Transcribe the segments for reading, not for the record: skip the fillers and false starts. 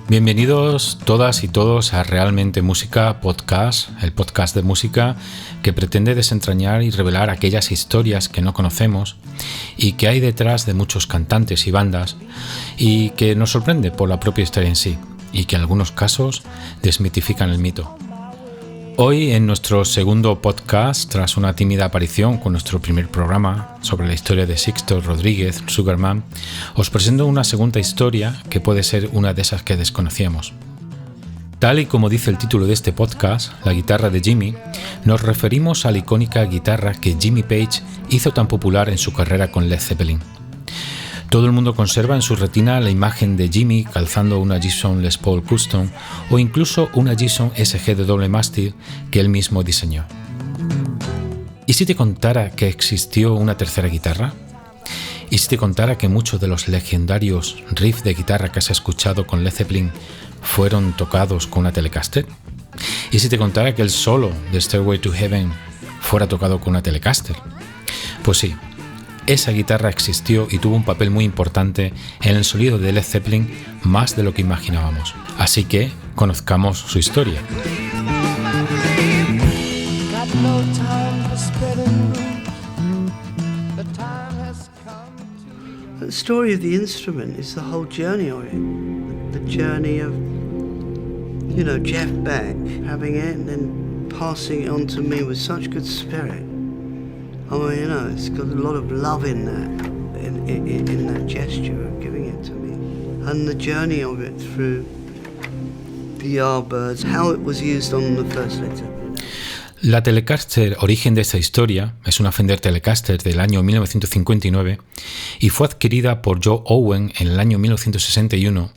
Bienvenidos todas y todos a Realmente Música Podcast, el podcast de música que pretende desentrañar y revelar aquellas historias que no conocemos y que hay detrás de muchos cantantes y bandas y que nos sorprende por la propia historia en sí y que en algunos casos desmitifican el mito. Hoy, en nuestro segundo podcast, tras una tímida aparición con nuestro primer programa sobre la historia de Sixto Rodríguez, Sugarman, os presento una segunda historia que puede ser una de esas que desconocíamos. Tal y como dice el título de este podcast, La guitarra de Jimmy, nos referimos a la icónica guitarra que Jimmy Page hizo tan popular en su carrera con Led Zeppelin. Todo el mundo conserva en su retina la imagen de Jimmy calzando una Gibson Les Paul Custom o incluso una Gibson SG de doble mástil que él mismo diseñó. ¿Y si te contara que existió una tercera guitarra? ¿Y si te contara que muchos de los legendarios riffs de guitarra que has escuchado con Led Zeppelin fueron tocados con una Telecaster? ¿Y si te contara que el solo de Stairway to Heaven fuera tocado con una Telecaster? Pues sí. Esa guitarra existió y tuvo un papel muy importante en el sonido de Led Zeppelin más de lo que imaginábamos. Así que conozcamos su historia. The story of the instrument is the whole journey of it. The journey of, Jeff Beck having it and then passing it on to me with such good spirit. It's got a lot of love in that, in that gesture of giving it to me. And the journey of it through the Yardbirds, how it was used on the first Led Zeppelin. La Telecaster, origen de esta historia, es una Fender Telecaster del año 1959 y fue adquirida por Joe Owen en el año 1961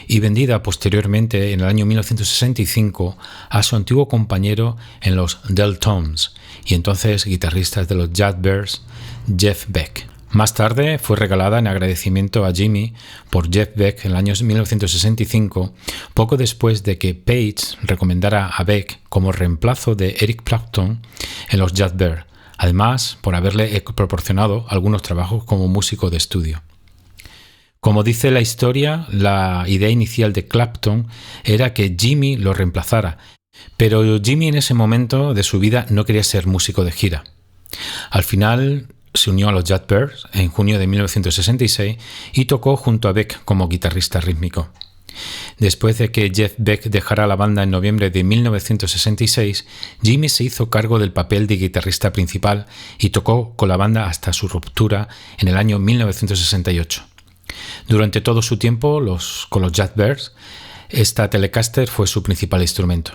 y vendida posteriormente en el año 1965 a su antiguo compañero en los Del-Toms y entonces guitarristas de los Yardbirds, Jeff Beck. Más tarde fue regalada en agradecimiento a Jimmy por Jeff Beck en el año 1965, poco después de que Page recomendara a Beck como reemplazo de Eric Clapton en los Yardbirds, además por haberle proporcionado algunos trabajos como músico de estudio. Como dice la historia, la idea inicial de Clapton era que Jimmy lo reemplazara, pero Jimmy en ese momento de su vida no quería ser músico de gira. Al final se unió a los Yardbirds en junio de 1966 y tocó junto a Beck como guitarrista rítmico. Después de que Jeff Beck dejara la banda en noviembre de 1966, Jimmy se hizo cargo del papel de guitarrista principal y tocó con la banda hasta su ruptura en el año 1968. Durante todo su tiempo con los Yardbirds, esta Telecaster fue su principal instrumento.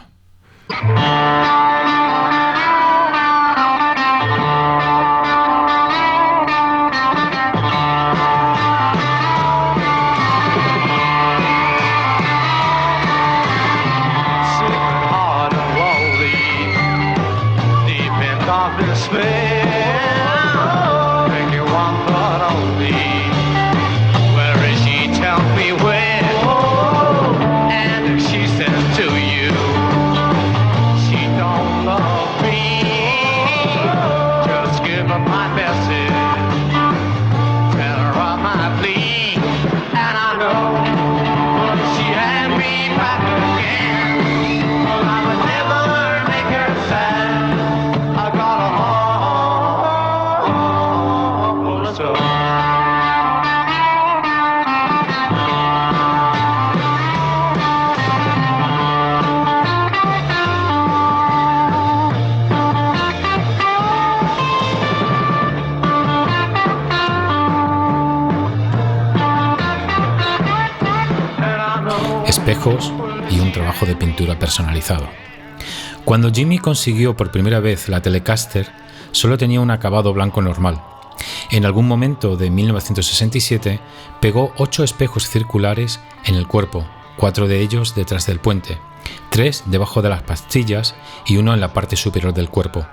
Espejos y un trabajo de pintura personalizado. Cuando Jimmy consiguió por primera vez la Telecaster, solo tenía un acabado blanco normal. En algún momento de 1967 pegó 8 espejos circulares en el cuerpo, 4 de ellos detrás del puente, 3 debajo de las pastillas y 1 en la parte superior del cuerpo.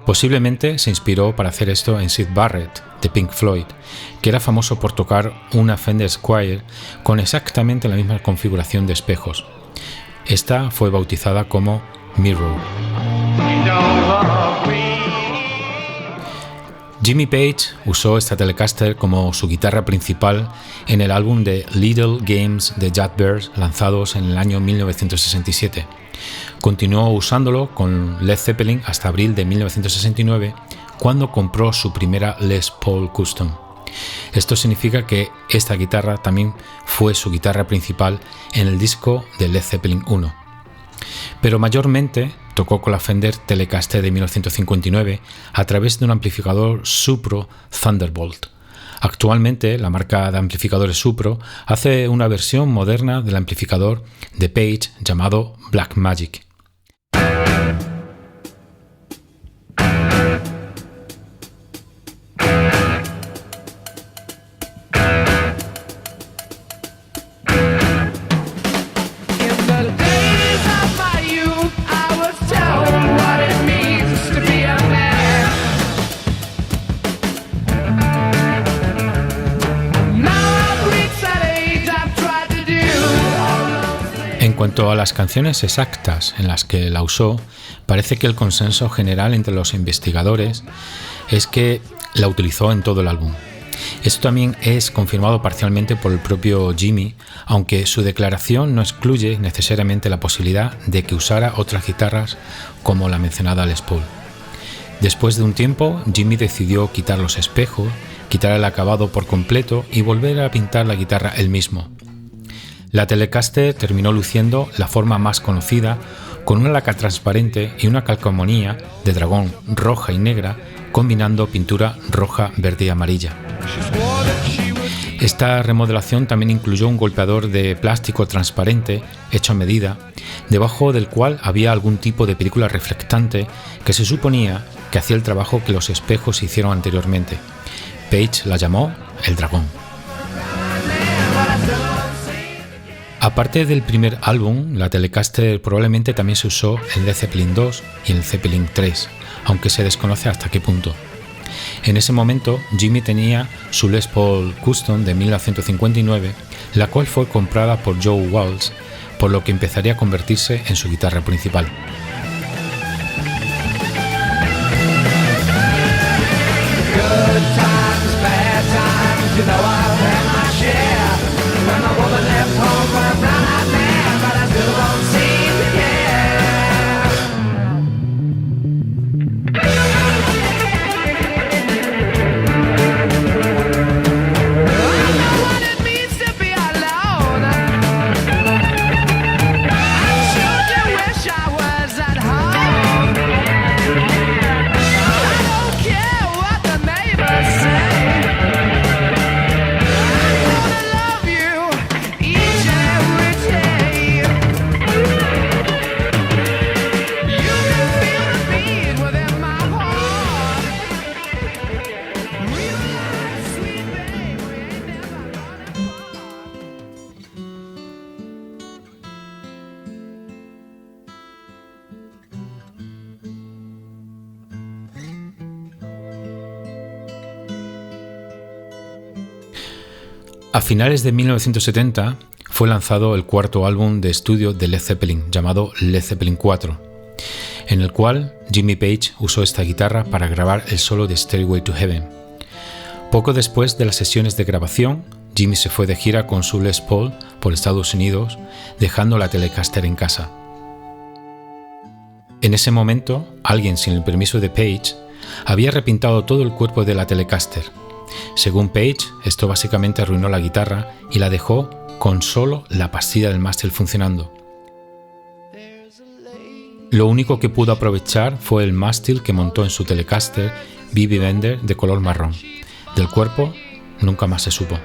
Posiblemente se inspiró para hacer esto en Syd Barrett, de Pink Floyd, que era famoso por tocar una Fender Squier con exactamente la misma configuración de espejos. Esta fue bautizada como Mirror. Jimmy Page usó esta Telecaster como su guitarra principal en el álbum de Little Games de Yardbirds lanzados en el año 1967. Continuó usándolo con Led Zeppelin hasta abril de 1969, cuando compró su primera Les Paul Custom. Esto significa que esta guitarra también fue su guitarra principal en el disco de Led Zeppelin 1. Pero mayormente tocó con la Fender Telecaster de 1959 a través de un amplificador Supro Thunderbolt. Actualmente, la marca de amplificadores Supro hace una versión moderna del amplificador de Page llamado Blackmagic. En cuanto a las canciones exactas en las que la usó, parece que el consenso general entre los investigadores es que la utilizó en todo el álbum. Esto también es confirmado parcialmente por el propio Jimmy, aunque su declaración no excluye necesariamente la posibilidad de que usara otras guitarras como la mencionada Les Paul. Después de un tiempo, Jimmy decidió quitar los espejos, quitar el acabado por completo y volver a pintar la guitarra él mismo. La Telecaster terminó luciendo la forma más conocida, con una laca transparente y una calcomanía de dragón roja y negra, combinando pintura roja, verde y amarilla. Esta remodelación también incluyó un golpeador de plástico transparente hecho a medida, debajo del cual había algún tipo de película reflectante que se suponía que hacía el trabajo que los espejos hicieron anteriormente. Page la llamó el dragón. Aparte del primer álbum, la Telecaster probablemente también se usó en Led Zeppelin 2 y en Zeppelin 3, aunque se desconoce hasta qué punto. En ese momento, Jimmy tenía su Les Paul Custom de 1959, la cual fue comprada por Joe Walsh, por lo que empezaría a convertirse en su guitarra principal. A finales de 1970 fue lanzado el cuarto álbum de estudio de Led Zeppelin, llamado Led Zeppelin 4, en el cual Jimmy Page usó esta guitarra para grabar el solo de Stairway to Heaven. Poco después de las sesiones de grabación, Jimmy se fue de gira con su Les Paul por Estados Unidos, dejando la Telecaster en casa. En ese momento, alguien sin el permiso de Page había repintado todo el cuerpo de la Telecaster. Según Page, esto básicamente arruinó la guitarra y la dejó con solo la pastilla del mástil funcionando. Lo único que pudo aprovechar fue el mástil que montó en su Telecaster BB Bender de color marrón. Del cuerpo nunca más se supo.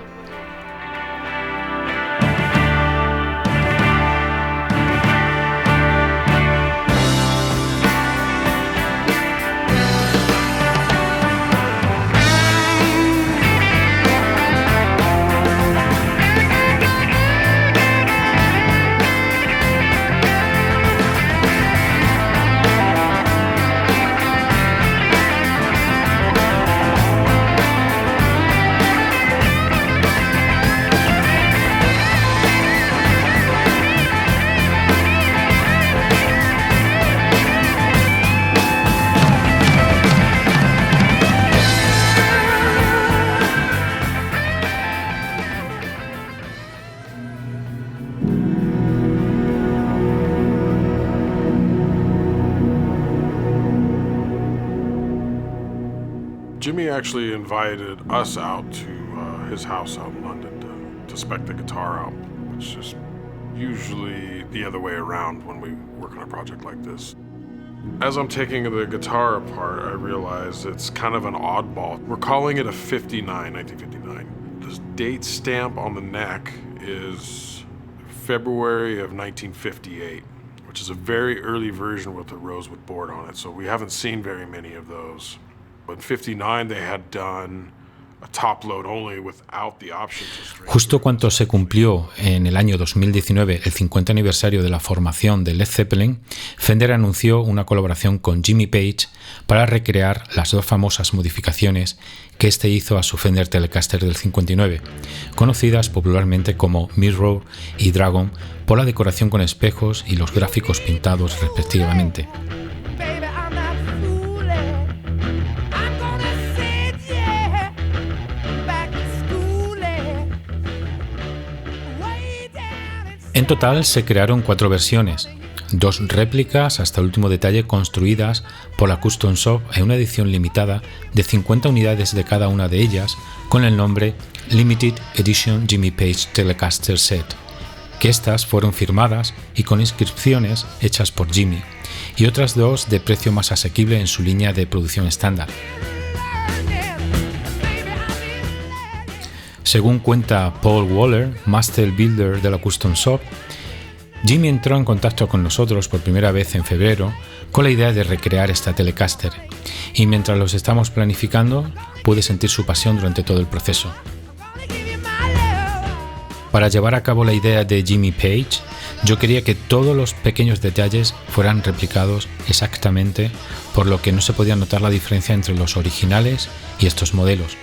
Jimmy actually invited us out to his house out in London to spec the guitar out, which is usually the other way around when we work on a project like this. As I'm taking the guitar apart, I realize it's kind of an oddball. We're calling it a 1959. The date stamp on the neck is February of 1958, which is a very early version with the rosewood board on it, so we haven't seen very many of those. But in 59 they had done a top load only without the option to string. Justo cuando se cumplió en el año 2019 el 50 aniversario de la formación de Led Zeppelin, Fender anunció una colaboración con Jimmy Page para recrear las dos famosas modificaciones que este hizo a su Fender Telecaster del 59, conocidas popularmente como Mirror y Dragon por la decoración con espejos y los gráficos pintados respectivamente. En total se crearon 4 versiones, 2 réplicas hasta el último detalle construidas por la Custom Shop en una edición limitada de 50 unidades de cada una de ellas con el nombre Limited Edition Jimmy Page Telecaster Set, que estas fueron firmadas y con inscripciones hechas por Jimmy, y otras 2 de precio más asequible en su línea de producción estándar. Según cuenta Paul Waller, Master Builder de la Custom Shop, Jimmy entró en contacto con nosotros por primera vez en febrero con la idea de recrear esta Telecaster, y mientras los estamos planificando pude sentir su pasión durante todo el proceso. Para llevar a cabo la idea de Jimmy Page, yo quería que todos los pequeños detalles fueran replicados exactamente, por lo que no se podía notar la diferencia entre los originales y estos modelos.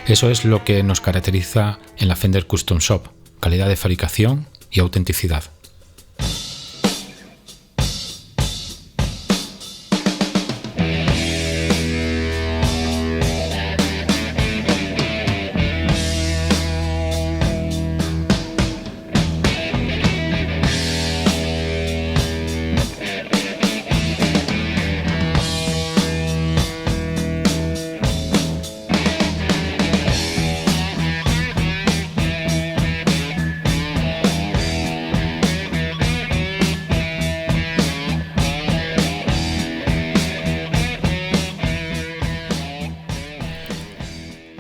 Eso es lo que nos caracteriza en la Fender Custom Shop: calidad de fabricación y autenticidad.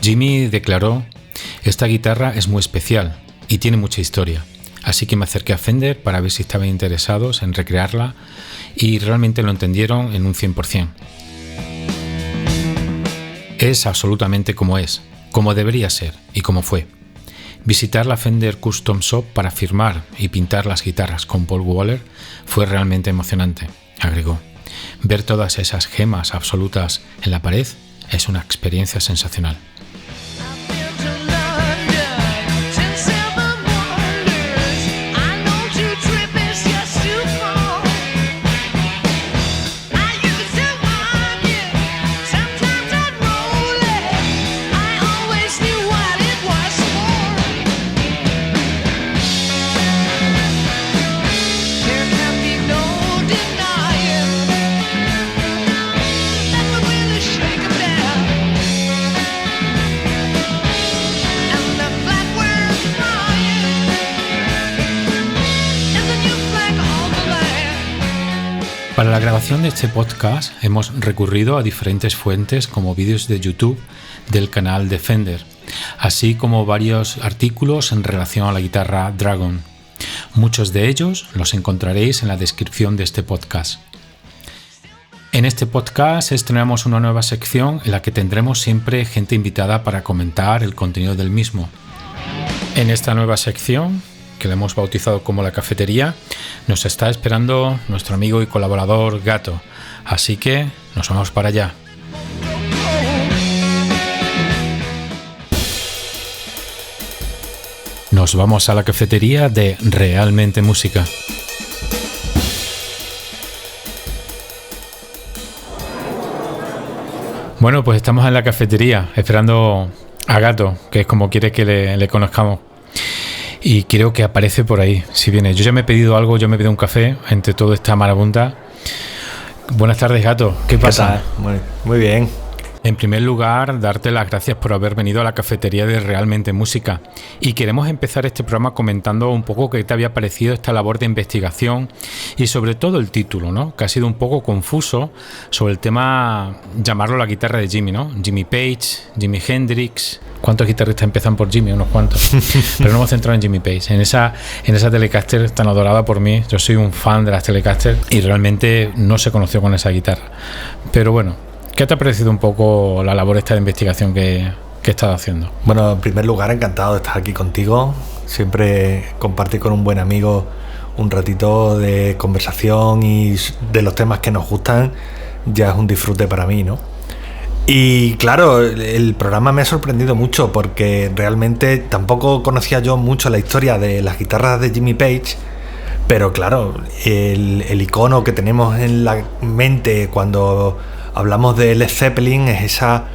Jimmy declaró: "Esta guitarra es muy especial y tiene mucha historia, así que me acerqué a Fender para ver si estaban interesados en recrearla y realmente lo entendieron en un 100%. Es absolutamente como es, como debería ser y como fue. Visitar la Fender Custom Shop para firmar y pintar las guitarras con Paul Waller fue realmente emocionante", agregó. "Ver todas esas gemas absolutas en la pared es una experiencia sensacional". Para la grabación de este podcast hemos recurrido a diferentes fuentes como vídeos de YouTube del canal de Fender, así como varios artículos en relación a la guitarra Dragon. Muchos de ellos los encontraréis en la descripción de este podcast. En este podcast estrenamos una nueva sección en la que tendremos siempre gente invitada para comentar el contenido del mismo. En esta nueva sección, que la hemos bautizado como La Cafetería, nos está esperando nuestro amigo y colaborador Gato, así que nos vamos para allá. Nos vamos a la cafetería de Realmente Música. Bueno, pues estamos en la cafetería esperando a Gato, que es como quiere que le conozcamos. Y creo que aparece por ahí, si viene. Yo ya me he pedido algo, yo me he pedido un café entre toda esta marabunta. Buenas tardes, Gato. ¿Qué pasa? ¿Qué tal? Muy bien. En primer lugar, darte las gracias por haber venido a la cafetería de Realmente Música. Y queremos empezar este programa comentando un poco qué te había parecido esta labor de investigación y sobre todo el título, ¿no? Que ha sido un poco confuso sobre el tema, llamarlo la guitarra de Jimmy, ¿no? Jimmy Page, Jimi Hendrix. ¿Cuántos guitarristas empiezan por Jimmy? Unos cuantos. Pero no hemos centrado en Jimmy Page. En esa Telecaster tan adorada por mí. Yo soy un fan de las Telecaster y realmente no se conoció con esa guitarra. Pero bueno, ¿qué te ha parecido un poco la labor esta de investigación que he estado haciendo? Bueno, en primer lugar, encantado de estar aquí contigo. Siempre compartir con un buen amigo un ratito de conversación y de los temas que nos gustan ya es un disfrute para mí, ¿no? Y claro, el programa me ha sorprendido mucho porque realmente tampoco conocía yo mucho la historia de las guitarras de Jimmy Page, pero claro, el icono que tenemos en la mente cuando hablamos de Led Zeppelin es esa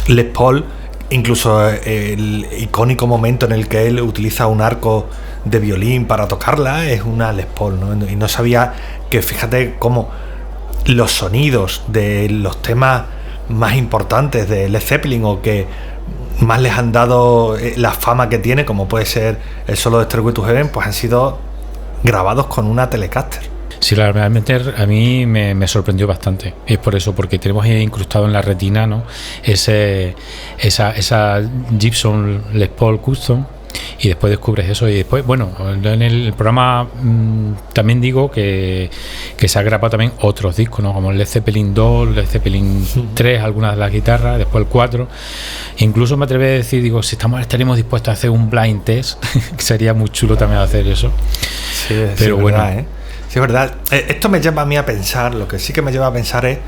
Les Paul, incluso el icónico momento en el que él utiliza un arco de violín para tocarla es una Les Paul, ¿no? Y no sabía que, fíjate cómo los sonidos de los temas más importantes de Led Zeppelin o que más les han dado la fama que tiene, como puede ser el solo de Stairway to Heaven, pues han sido grabados con una Telecaster. Sí, realmente a mí me sorprendió bastante. Es por eso, porque tenemos incrustado en la retina, ¿no? Esa Gibson Les Paul Custom. Y después descubres eso y después, bueno, en el programa también digo que se ha grabado también otros discos, ¿no? Como el Led Zeppelin 2, Led Zeppelin 3, algunas de las guitarras, después el 4. Incluso me atreví a decir, digo, si estaríamos dispuestos a hacer un blind test, que sería muy chulo también hacer eso. Sí, pero bueno, verdad, ¿eh? Sí, es verdad. Esto me lleva a mí a pensar, lo que sí que me lleva a pensar es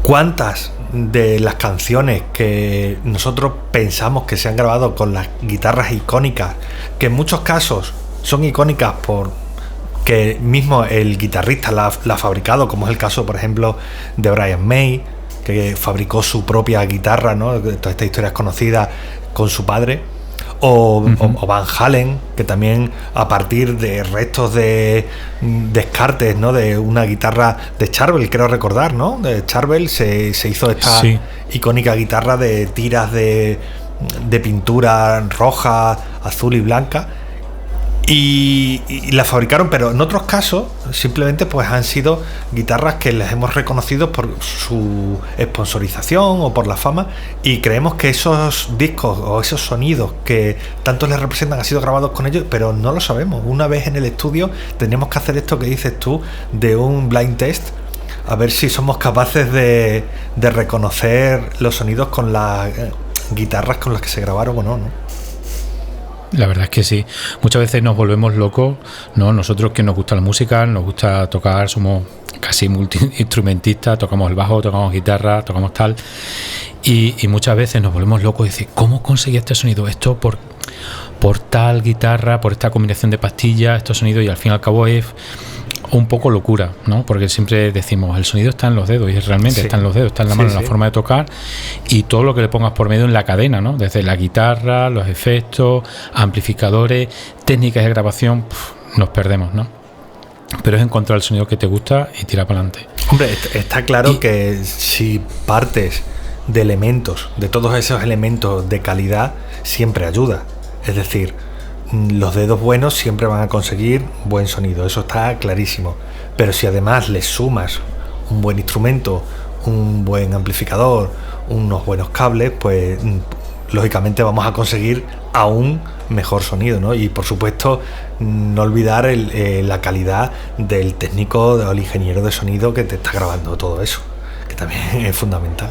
cuántas de las canciones que nosotros pensamos que se han grabado con las guitarras icónicas, que en muchos casos son icónicas por que mismo el guitarrista la ha fabricado, como es el caso, por ejemplo, de Brian May, que fabricó su propia guitarra, ¿no? Toda esta historia es conocida con su padre. O Van Halen, que también a partir de restos de descartes, ¿no? De una guitarra de Charvel, creo recordar, ¿no? De Charvel se hizo esta icónica guitarra de tiras de pintura roja, azul y blanca. Y la fabricaron, pero en otros casos simplemente pues han sido guitarras que les hemos reconocido por su sponsorización o por la fama, y creemos que esos discos o esos sonidos que tanto les representan han sido grabados con ellos, pero no lo sabemos. Una vez en el estudio tenemos que hacer esto que dices tú de un blind test, a ver si somos capaces de reconocer los sonidos con las guitarras con las que se grabaron o no, ¿no? La verdad es que sí. Muchas veces nos volvemos locos, ¿no? Nosotros que nos gusta la música, nos gusta tocar, somos casi multiinstrumentistas, tocamos el bajo, tocamos guitarra, tocamos tal. Y muchas veces nos volvemos locos y decimos, ¿cómo conseguí este sonido? Esto por tal guitarra, por esta combinación de pastillas, estos sonidos, y al fin y al cabo es un poco locura, ¿no? Porque siempre decimos, el sonido está en los dedos, y realmente está en los dedos, está en la mano, en la forma de tocar, y todo lo que le pongas por medio en la cadena, ¿no? Desde la guitarra, los efectos, amplificadores, técnicas de grabación, nos perdemos, ¿no? Pero es encontrar el sonido que te gusta y tirar para adelante. Hombre, está claro que si partes de elementos, de todos esos elementos de calidad, siempre ayuda. Es decir, los dedos buenos siempre van a conseguir buen sonido, eso está clarísimo. Pero si además le sumas un buen instrumento, un buen amplificador, unos buenos cables, pues lógicamente vamos a conseguir aún mejor sonido, ¿no? Y por supuesto no olvidar la calidad del técnico o el ingeniero de sonido que te está grabando todo eso, que también es fundamental.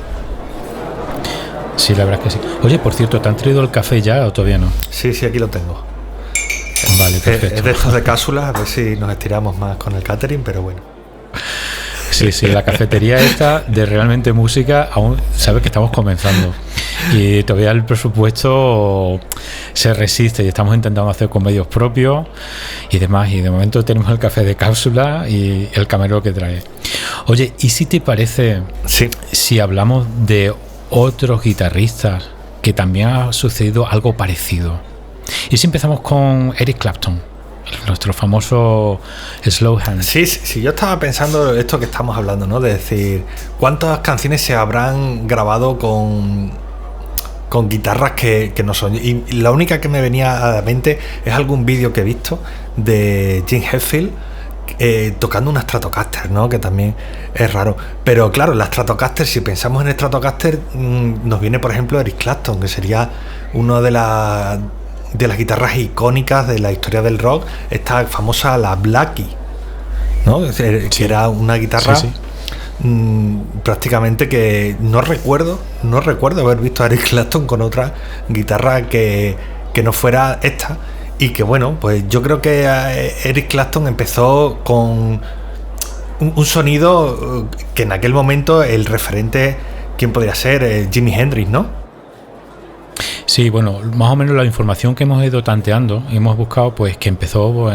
Sí, la verdad es que sí. Oye, por cierto, ¿te han traído el café ya o todavía no? Sí, aquí lo tengo. Vale, perfecto. Es de estos de cápsulas, a ver si nos estiramos más con el catering, pero bueno. Sí, la cafetería esta de Realmente Música, aún sabes que estamos comenzando y todavía el presupuesto se resiste y estamos intentando hacer con medios propios y demás, y de momento tenemos el café de cápsula y el camarero que trae. Oye, ¿y si te parece si hablamos de otros guitarristas que también ha sucedido algo parecido? Y si empezamos con Eric Clapton. nuestro famoso slow hand. Sí, yo estaba pensando esto que estamos hablando, ¿no? De decir, ¿cuántas canciones se habrán grabado con guitarras que no son? Y la única que me venía a la mente es algún vídeo que he visto de Jim Hetfield tocando una Stratocaster, ¿no? Que también es raro. Pero claro, la Stratocaster, si pensamos en Stratocaster, nos viene, por ejemplo, Eric Clapton, que sería uno de las guitarras icónicas de la historia del rock, esta famosa, la Blackie, ¿no? Que era una guitarra prácticamente que no recuerdo haber visto a Eric Clapton con otra guitarra que no fuera esta. Y que bueno, pues yo creo que Eric Clapton empezó con un sonido que en aquel momento el referente, ¿quién podría ser? Jimi Hendrix, ¿no? Sí, bueno, más o menos la información que hemos ido tanteando y hemos buscado, pues que empezó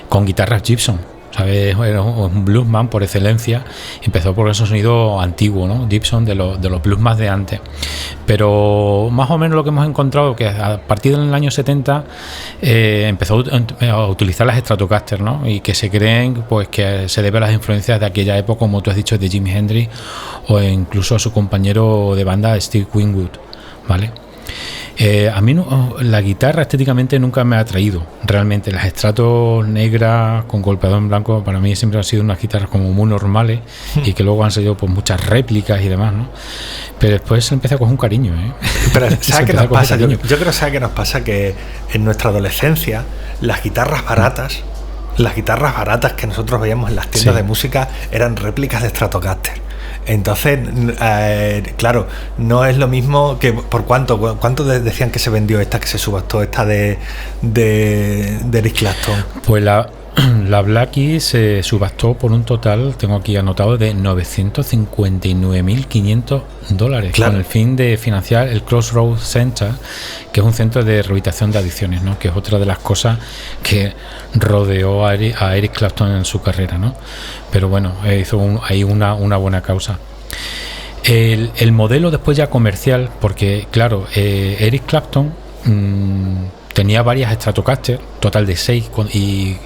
con guitarras Gibson, ¿sabes? Era un bluesman por excelencia. Empezó por ese sonido antiguo, ¿no? Gibson de los bluesman de antes. Pero más o menos lo que hemos encontrado que a partir del año 70 empezó a utilizar las Stratocaster, ¿no? Y que se creen pues que se debe a las influencias de aquella época, como tú has dicho, de Jimi Hendrix o incluso a su compañero de banda Steve Winwood, ¿vale? A mí la guitarra estéticamente nunca me ha atraído realmente. Las Stratos negras con golpeador en blanco para mí siempre han sido unas guitarras como muy normales y que luego han salido pues muchas réplicas y demás, ¿no? Pero después se empieza a coger un cariño, ¿eh? Pero ¿sabes qué nos pasa? Yo creo que ¿sabes qué nos pasa? Que en nuestra adolescencia las guitarras baratas que nosotros veíamos en las tiendas de música eran réplicas de Stratocaster. Entonces, claro, no es lo mismo que por cuánto decían que se vendió esta, que se subastó esta de Eric Clapton. Pues la Blackie se subastó por un total, tengo aquí anotado, de $959.500, claro, con el fin de financiar el Crossroads Center, que es un centro de rehabilitación de adicciones, ¿no? Que es otra de las cosas que rodeó a Eric Clapton en su carrera, ¿no? Pero bueno, hizo ahí una buena causa. El modelo después ya comercial, porque claro, Eric Clapton tenía varias Stratocaster, total de 6, y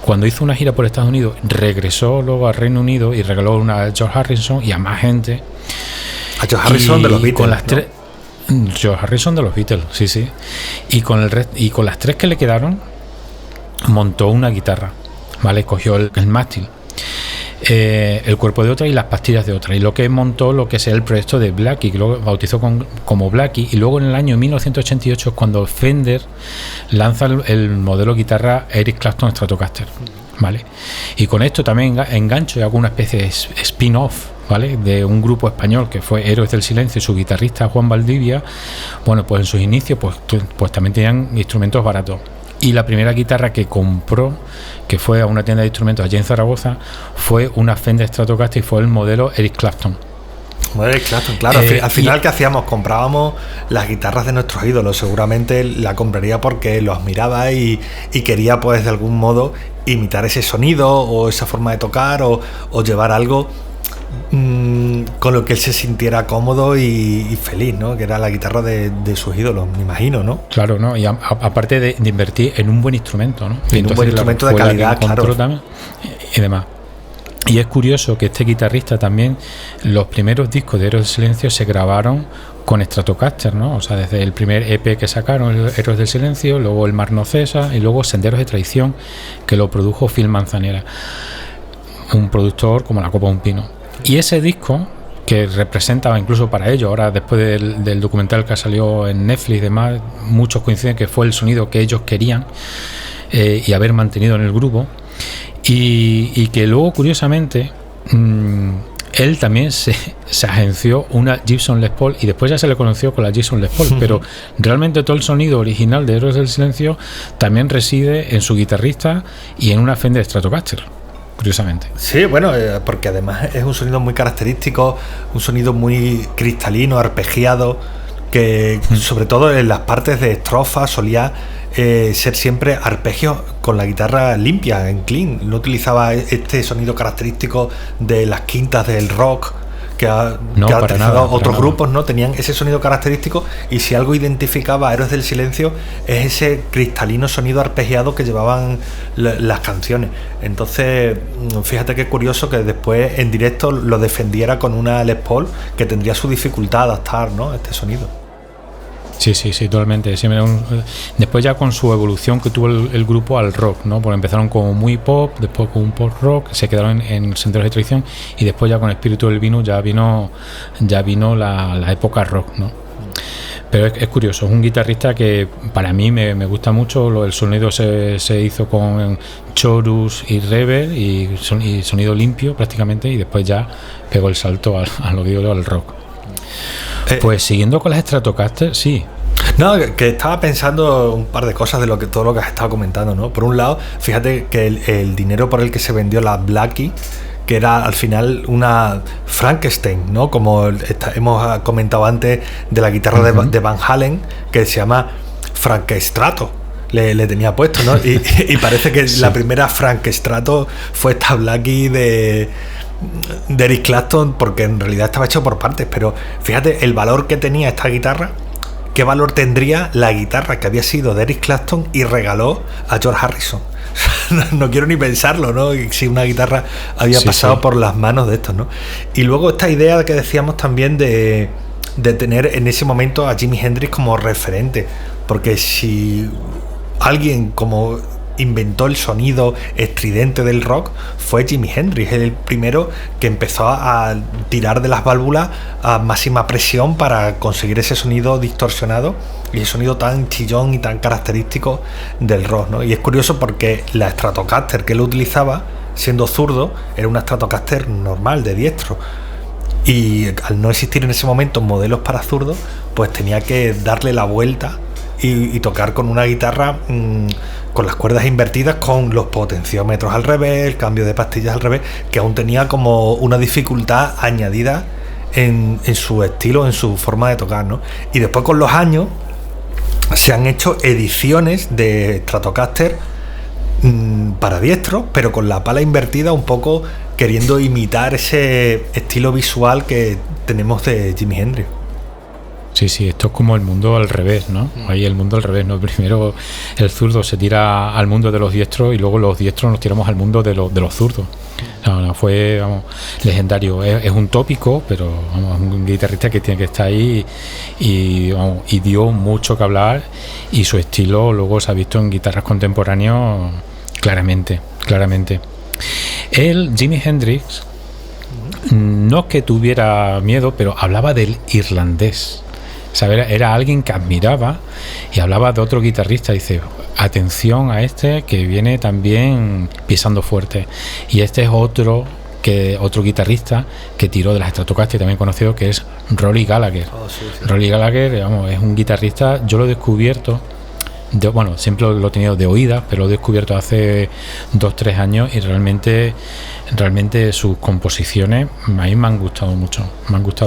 cuando hizo una gira por Estados Unidos regresó luego al Reino Unido y regaló una a George Harrison y a más gente. A George Harrison de los Beatles, con las tres, George Harrison de los Beatles, sí. Y con las 3 que le quedaron montó una guitarra, ¿vale? Cogió el mástil, el cuerpo de otra y las pastillas de otra, y lo que montó lo que es el proyecto de Blackie, que luego bautizó como Blackie, y luego en el año 1988 es cuando Fender lanza el modelo guitarra Eric Clapton Stratocaster, ¿vale? Y con esto también engancho y hago una especie de spin-off, ¿vale? De un grupo español que fue Héroes del Silencio, y su guitarrista Juan Valdivia. Bueno, pues en sus inicios pues también tenían instrumentos baratos. Y la primera guitarra que compró, que fue a una tienda de instrumentos allí en Zaragoza, fue una Fender Stratocaster y fue el modelo Eric Clapton. Eric Clapton, claro. Al final, ¿qué hacíamos? Comprábamos las guitarras de nuestros ídolos. Seguramente la compraría porque lo admiraba y quería, pues, de algún modo imitar ese sonido o esa forma de tocar o llevar algo con lo que él se sintiera cómodo y feliz, ¿no? Que era la guitarra de sus ídolos, me imagino, ¿no? Claro, ¿no? Y aparte de invertir en un buen instrumento, ¿no? En un buen instrumento de calidad, claro. También, y demás. Y es curioso que este guitarrista también, los primeros discos de Héroes del Silencio se grabaron con Stratocaster, ¿no? O sea, desde el primer EP que sacaron, Héroes del Silencio, luego El Mar no cesa y luego Senderos de Traición, que lo produjo Phil Manzanera, un productor como la copa de un pino. Y ese disco, que representaba incluso para ellos, ahora después del documental que salió en Netflix y demás, muchos coinciden que fue el sonido que ellos querían y haber mantenido en el grupo, y que luego, curiosamente, él también se agenció una Gibson Les Paul y después ya se le conoció con la Gibson Les Paul, pero realmente todo el sonido original de Héroes del Silencio también reside en su guitarrista y en una Fender Stratocaster. Curiosamente. Sí, bueno, porque además es un sonido muy característico, un sonido muy cristalino, arpegiado, que sobre todo en las partes de estrofa solía ser siempre arpegios con la guitarra limpia, en clean. No utilizaba este sonido característico de las quintas del rock, que ha utilizado otros grupos, ¿no? Tenían ese sonido característico, y si algo identificaba a Héroes del Silencio es ese cristalino sonido arpegiado que llevaban las canciones. Entonces, fíjate qué curioso que después en directo lo defendiera con una Les Paul, que tendría su dificultad adaptar, ¿no?, este sonido. Sí, totalmente. Después ya con su evolución que tuvo el grupo al rock, ¿no? Porque empezaron como muy pop, después con un pop rock, se quedaron en senderos de tradición, y después ya con Espíritu del Vino ya vino la época rock, ¿no? Pero es curioso, es un guitarrista que para mí me gusta mucho. El sonido se hizo con chorus y reverb y sonido limpio prácticamente, y después ya pegó el salto al rock. Pues siguiendo con las Stratocaster, sí. No, que estaba pensando un par de cosas de todo lo que has estado comentando, ¿no? Por un lado, fíjate que el dinero por el que se vendió la Blackie, que era al final una Frankenstein, ¿no? Como hemos comentado antes de la guitarra de Van Halen, que se llama Frankenstrato. Le tenía puesto, ¿no? Y parece que la primera Frankenstrato fue esta Blackie de Eric Clapton, porque en realidad estaba hecho por partes. Pero fíjate el valor que tenía esta guitarra, qué valor tendría la guitarra que había sido de Eric Clapton y regaló a George Harrison. No quiero ni pensarlo, ¿no? Si una guitarra había pasado por las manos de estos, ¿no? Y luego esta idea que decíamos también de tener en ese momento a Jimi Hendrix como referente, porque si alguien como inventó el sonido estridente del rock fue Jimi Hendrix, el primero que empezó a tirar de las válvulas a máxima presión para conseguir ese sonido distorsionado y el sonido tan chillón y tan característico del rock, ¿no? Y es curioso porque la Stratocaster que él utilizaba, siendo zurdo, era una Stratocaster normal de diestro, y al no existir en ese momento modelos para zurdos, pues tenía que darle la vuelta y tocar con una guitarra con las cuerdas invertidas, con los potenciómetros al revés, el cambio de pastillas al revés, que aún tenía como una dificultad añadida en su estilo, en su forma de tocar, ¿no? Y después con los años se han hecho ediciones de Stratocaster para diestro, pero con la pala invertida, un poco queriendo imitar ese estilo visual que tenemos de Jimi Hendrix. Sí, esto es como el mundo al revés, ¿no? Ahí el mundo al revés, ¿no? Primero el zurdo se tira al mundo de los diestros y luego los diestros nos tiramos al mundo de los zurdos. No, fue, legendario. Es un tópico, pero es un guitarrista que tiene que estar ahí y dio mucho que hablar, y su estilo luego se ha visto en guitarras contemporáneas claramente. Jimi Hendrix, no es que tuviera miedo, pero hablaba del irlandés. Era alguien que admiraba y hablaba de otro guitarrista. Dice, atención a este que viene también pisando fuerte. Y este es otro guitarrista que tiró de las Stratocaster, también conocido, que es Rory Gallagher. Rory Gallagher, es un guitarrista. Yo lo he descubierto, siempre lo he tenido de oídas, pero lo he descubierto hace 2-3 años, y realmente sus composiciones a mí me han gustado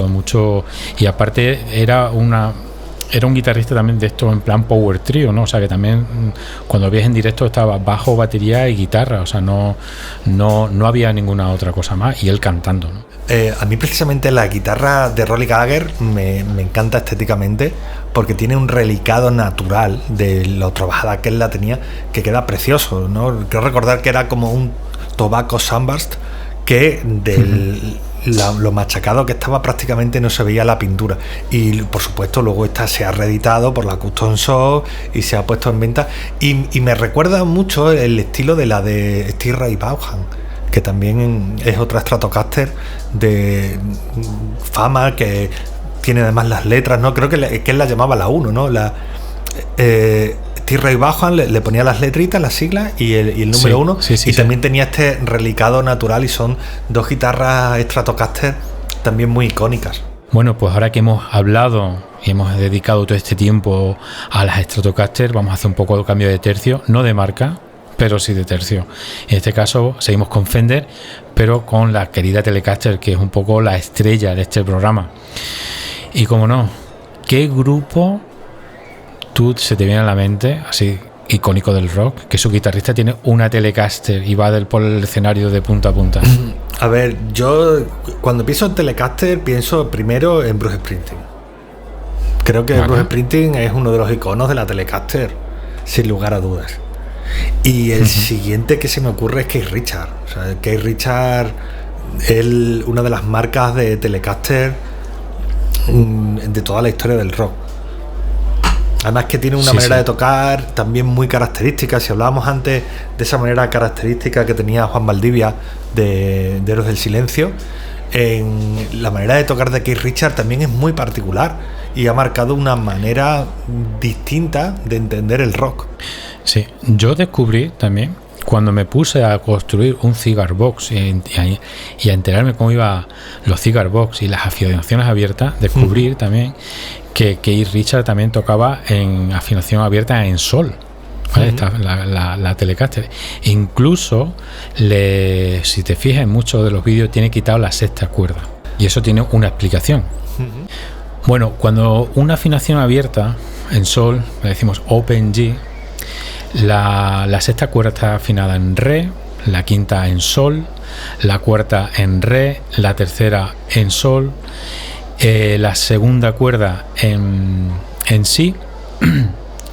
mucho, y aparte era un guitarrista también de esto en plan power trio, ¿no? O sea, que también cuando ves en directo estaba bajo, batería y guitarra, o sea, no había ninguna otra cosa más, y él cantando, ¿no? A mí precisamente la guitarra de Rory Gallagher me encanta estéticamente, porque tiene un relicado natural de lo trabajada que él la tenía, que queda precioso, ¿no? Quiero recordar que era como un Tobacco Sunburst, que lo machacado que estaba prácticamente no se veía la pintura. Y por supuesto luego esta se ha reeditado por la Custom Shop y se ha puesto en venta, y me recuerda mucho el estilo de la de Steve Ray Vaughan, que también es otra Stratocaster de fama, que tiene además las letras, ¿no? Creo que él la llamaba la 1, ¿no? Steve Ray Vaughan le ponía las letritas, las siglas y el número 1, y también tenía este relicado natural, y son dos guitarras Stratocaster también muy icónicas. Bueno, pues ahora que hemos hablado y hemos dedicado todo este tiempo a las Stratocaster, vamos a hacer un poco de cambio de tercio, no de marca, pero sí de tercio. En este caso seguimos con Fender, pero con la querida Telecaster, que es un poco la estrella de este programa. Y como no, ¿qué grupo se te viene a la mente así icónico del rock, que su guitarrista tiene una Telecaster y va por el escenario de punta a punta. A ver, yo cuando pienso en Telecaster pienso primero en Bruce Springsteen. Creo que Bruce Springsteen es uno de los iconos de la Telecaster, sin lugar a dudas. Y el siguiente que se me ocurre es Keith Richards. O sea, Keith Richards es una de las marcas de Telecaster de toda la historia del rock. Además que tiene una manera de tocar también muy característica. Si hablábamos antes de esa manera característica que tenía Juan Valdivia de Héroes del Silencio, la manera de tocar de Keith Richards también es muy particular y ha marcado una manera distinta de entender el rock. Sí, yo descubrí también, cuando me puse a construir un cigar box y a enterarme cómo iban los cigar box y las afinaciones abiertas, descubrí también que Keith Richards también tocaba en afinación abierta en sol, ¿vale? La Telecaster. Incluso, si te fijas en muchos de los vídeos, tiene quitado la sexta cuerda. Y eso tiene una explicación. Bueno, cuando una afinación abierta en sol, le decimos open G, la sexta cuerda está afinada en re, la quinta en sol, la cuarta en re, la tercera en sol, la segunda cuerda en si,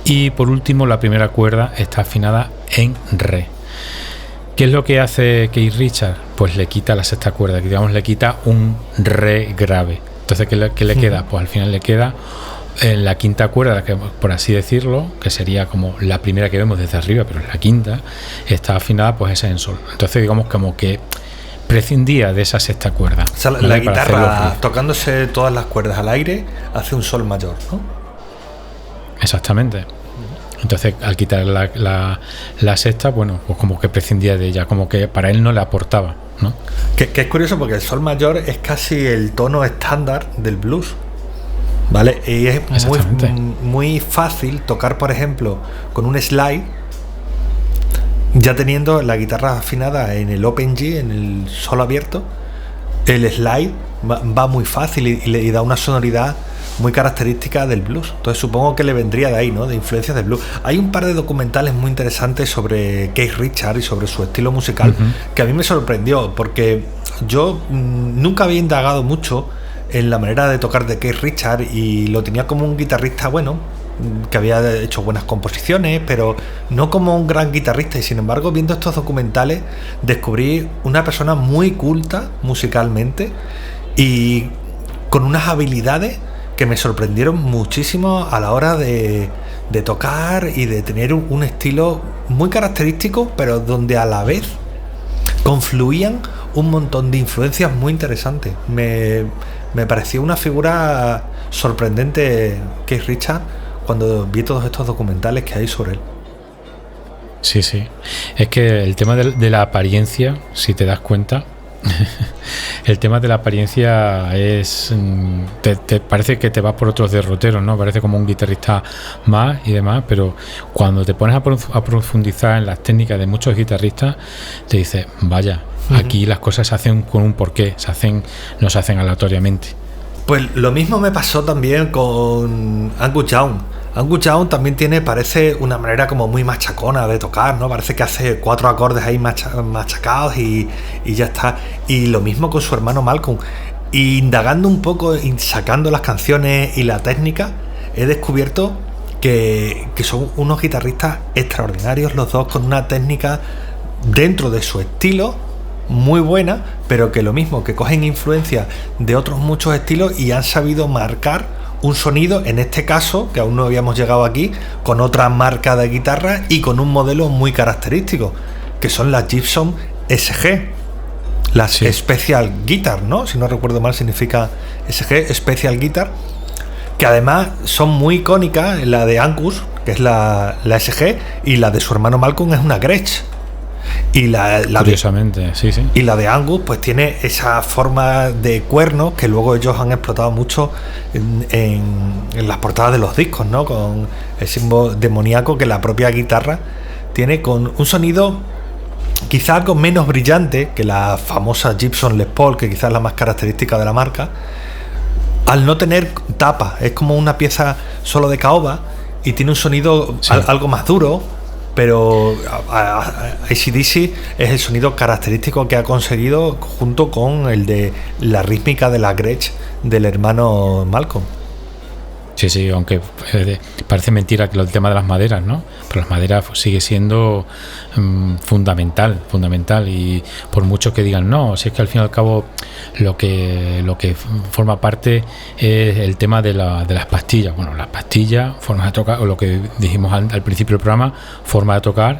y por último la primera cuerda está afinada en re. ¿Qué es lo que hace Keith Richards? Pues le quita la sexta cuerda, digamos, le quita un re grave. Entonces, ¿qué le queda? Pues al final le queda en la quinta cuerda, que por así decirlo, que sería como la primera que vemos desde arriba, pero la quinta está afinada, pues esa en sol. Entonces, digamos, como que prescindía de esa sexta cuerda. O sea, la guitarra, tocándose todas las cuerdas al aire, hace un sol mayor, ¿no? Exactamente. Entonces, al quitar la sexta, bueno, pues como que prescindía de ella, como que para él no le aportaba, ¿no? Que es curioso porque el sol mayor es casi el tono estándar del blues, ¿vale? Y es muy fácil tocar, por ejemplo, con un slide, ya teniendo la guitarra afinada en el open G, en el sol abierto. El slide va muy fácil y da una sonoridad muy característica del blues. Entonces supongo que le vendría de ahí, ¿no? De influencias del blues. Hay un par de documentales muy interesantes sobre Keith Richards y sobre su estilo musical que a mí me sorprendió, porque yo nunca había indagado mucho en la manera de tocar de Keith Richards y lo tenía como un guitarrista bueno, que había hecho buenas composiciones, pero no como un gran guitarrista. Y sin embargo, viendo estos documentales, descubrí una persona muy culta musicalmente y con unas habilidades que me sorprendieron muchísimo a la hora de tocar y de tener un estilo muy característico, pero donde a la vez confluían un montón de influencias muy interesantes. Me pareció una figura sorprendente Keith Richards cuando vi todos estos documentales que hay sobre él. Sí. Es que el tema de la apariencia, si te das cuenta, el tema de la apariencia es... Te parece que te vas por otros derroteros, ¿no? Parece como un guitarrista más y demás, pero cuando te pones a profundizar en las técnicas de muchos guitarristas, te dices, vaya, aquí las cosas se hacen con un porqué, no se hacen aleatoriamente. Pues lo mismo me pasó también con Angus Young. Angus Young también parece una manera como muy machacona de tocar, ¿no? Parece que hace 4 acordes ahí machacados y ya está. Y lo mismo con su hermano Malcolm. Y indagando un poco, sacando las canciones y la técnica, he descubierto que son unos guitarristas extraordinarios los dos, con una técnica dentro de su estilo muy buena, pero que lo mismo, que cogen influencia de otros muchos estilos y han sabido marcar un sonido, en este caso, que aún no habíamos llegado aquí, con otra marca de guitarra y con un modelo muy característico, que son las Gibson SG, las Special Guitar, ¿no? Si no recuerdo mal significa SG, Special Guitar, que además son muy icónicas. La de Angus, que es la SG, y la de su hermano Malcolm es una Gretsch. Y curiosamente, sí. Y la de Angus pues tiene esa forma de cuernos que luego ellos han explotado mucho en las portadas de los discos, ¿no? Con el símbolo demoníaco que la propia guitarra tiene, con un sonido quizá algo menos brillante que la famosa Gibson Les Paul, que quizás es la más característica de la marca, al no tener tapa. Es como una pieza solo de caoba y tiene un sonido algo más duro, pero AC/DC es el sonido característico que ha conseguido junto con el de la rítmica de la Gretsch del hermano Malcolm. Sí, aunque parece mentira que el tema de las maderas, ¿no? Pero las maderas sigue siendo fundamental, y por mucho que digan no, si es que al fin y al cabo lo que forma parte es el tema de las pastillas. Bueno, las pastillas, formas de tocar, o lo que dijimos al principio del programa, forma de tocar,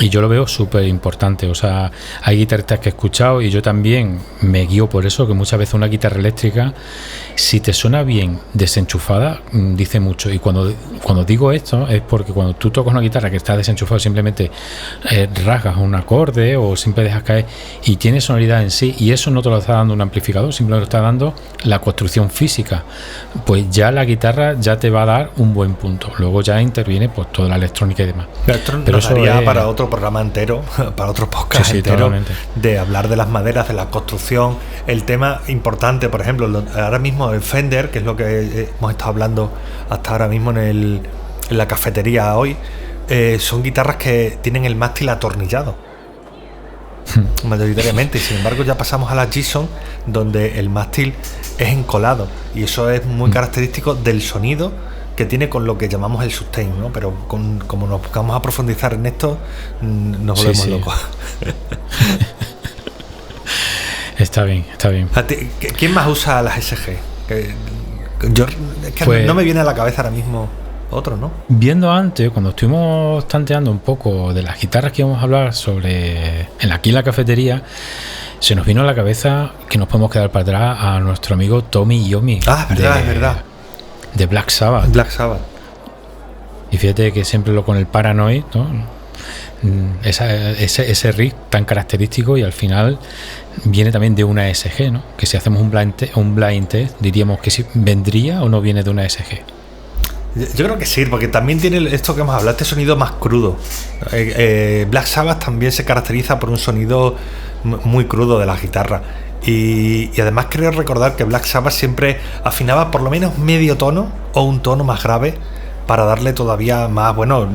y yo lo veo súper importante. O sea, hay guitarristas que he escuchado y yo también me guío por eso, que muchas veces una guitarra eléctrica, si te suena bien desenchufada, dice mucho. Y cuando digo esto es porque cuando tú tocas una guitarra que está desenchufada, simplemente rasgas un acorde o siempre dejas caer y tiene sonoridad en sí, y eso no te lo está dando un amplificador, simplemente lo está dando la construcción física, pues ya la guitarra ya te va a dar un buen punto. Luego ya interviene pues toda la electrónica y demás. Pero eso sería para otro programa entero, para otro podcast entero, totalmente, de hablar de las maderas, de la construcción. El tema importante, por ejemplo, ahora mismo el Fender, que es lo que hemos estado hablando hasta ahora mismo en la cafetería hoy, son guitarras que tienen el mástil atornillado mayoritariamente, y sin embargo ya pasamos a la Gibson, donde el mástil es encolado, y eso es muy característico del sonido que tiene con lo que llamamos el sustain, ¿no? Pero como nos buscamos a profundizar en esto, nos volvemos locos. Está bien. ¿Quién más usa las SG? No me viene a la cabeza ahora mismo otro, ¿no? Viendo antes, cuando estuvimos tanteando un poco de las guitarras que íbamos a hablar aquí en la cafetería, se nos vino a la cabeza que nos podemos quedar para atrás a nuestro amigo Tommy Iommi. Es verdad. De Black Sabbath. Y fíjate que siempre con el Paranoid, ¿no? Ese riff tan característico, y al final viene también de una SG, ¿no? Que si hacemos un blind test diríamos que si vendría o no viene de una SG. Yo creo que sí, porque también tiene esto que hemos hablado, este sonido más crudo. Black Sabbath también se caracteriza por un sonido muy crudo de la guitarra. Y además creo recordar que Black Sabbath siempre afinaba por lo menos medio tono o un tono más grave para darle todavía más. Bueno,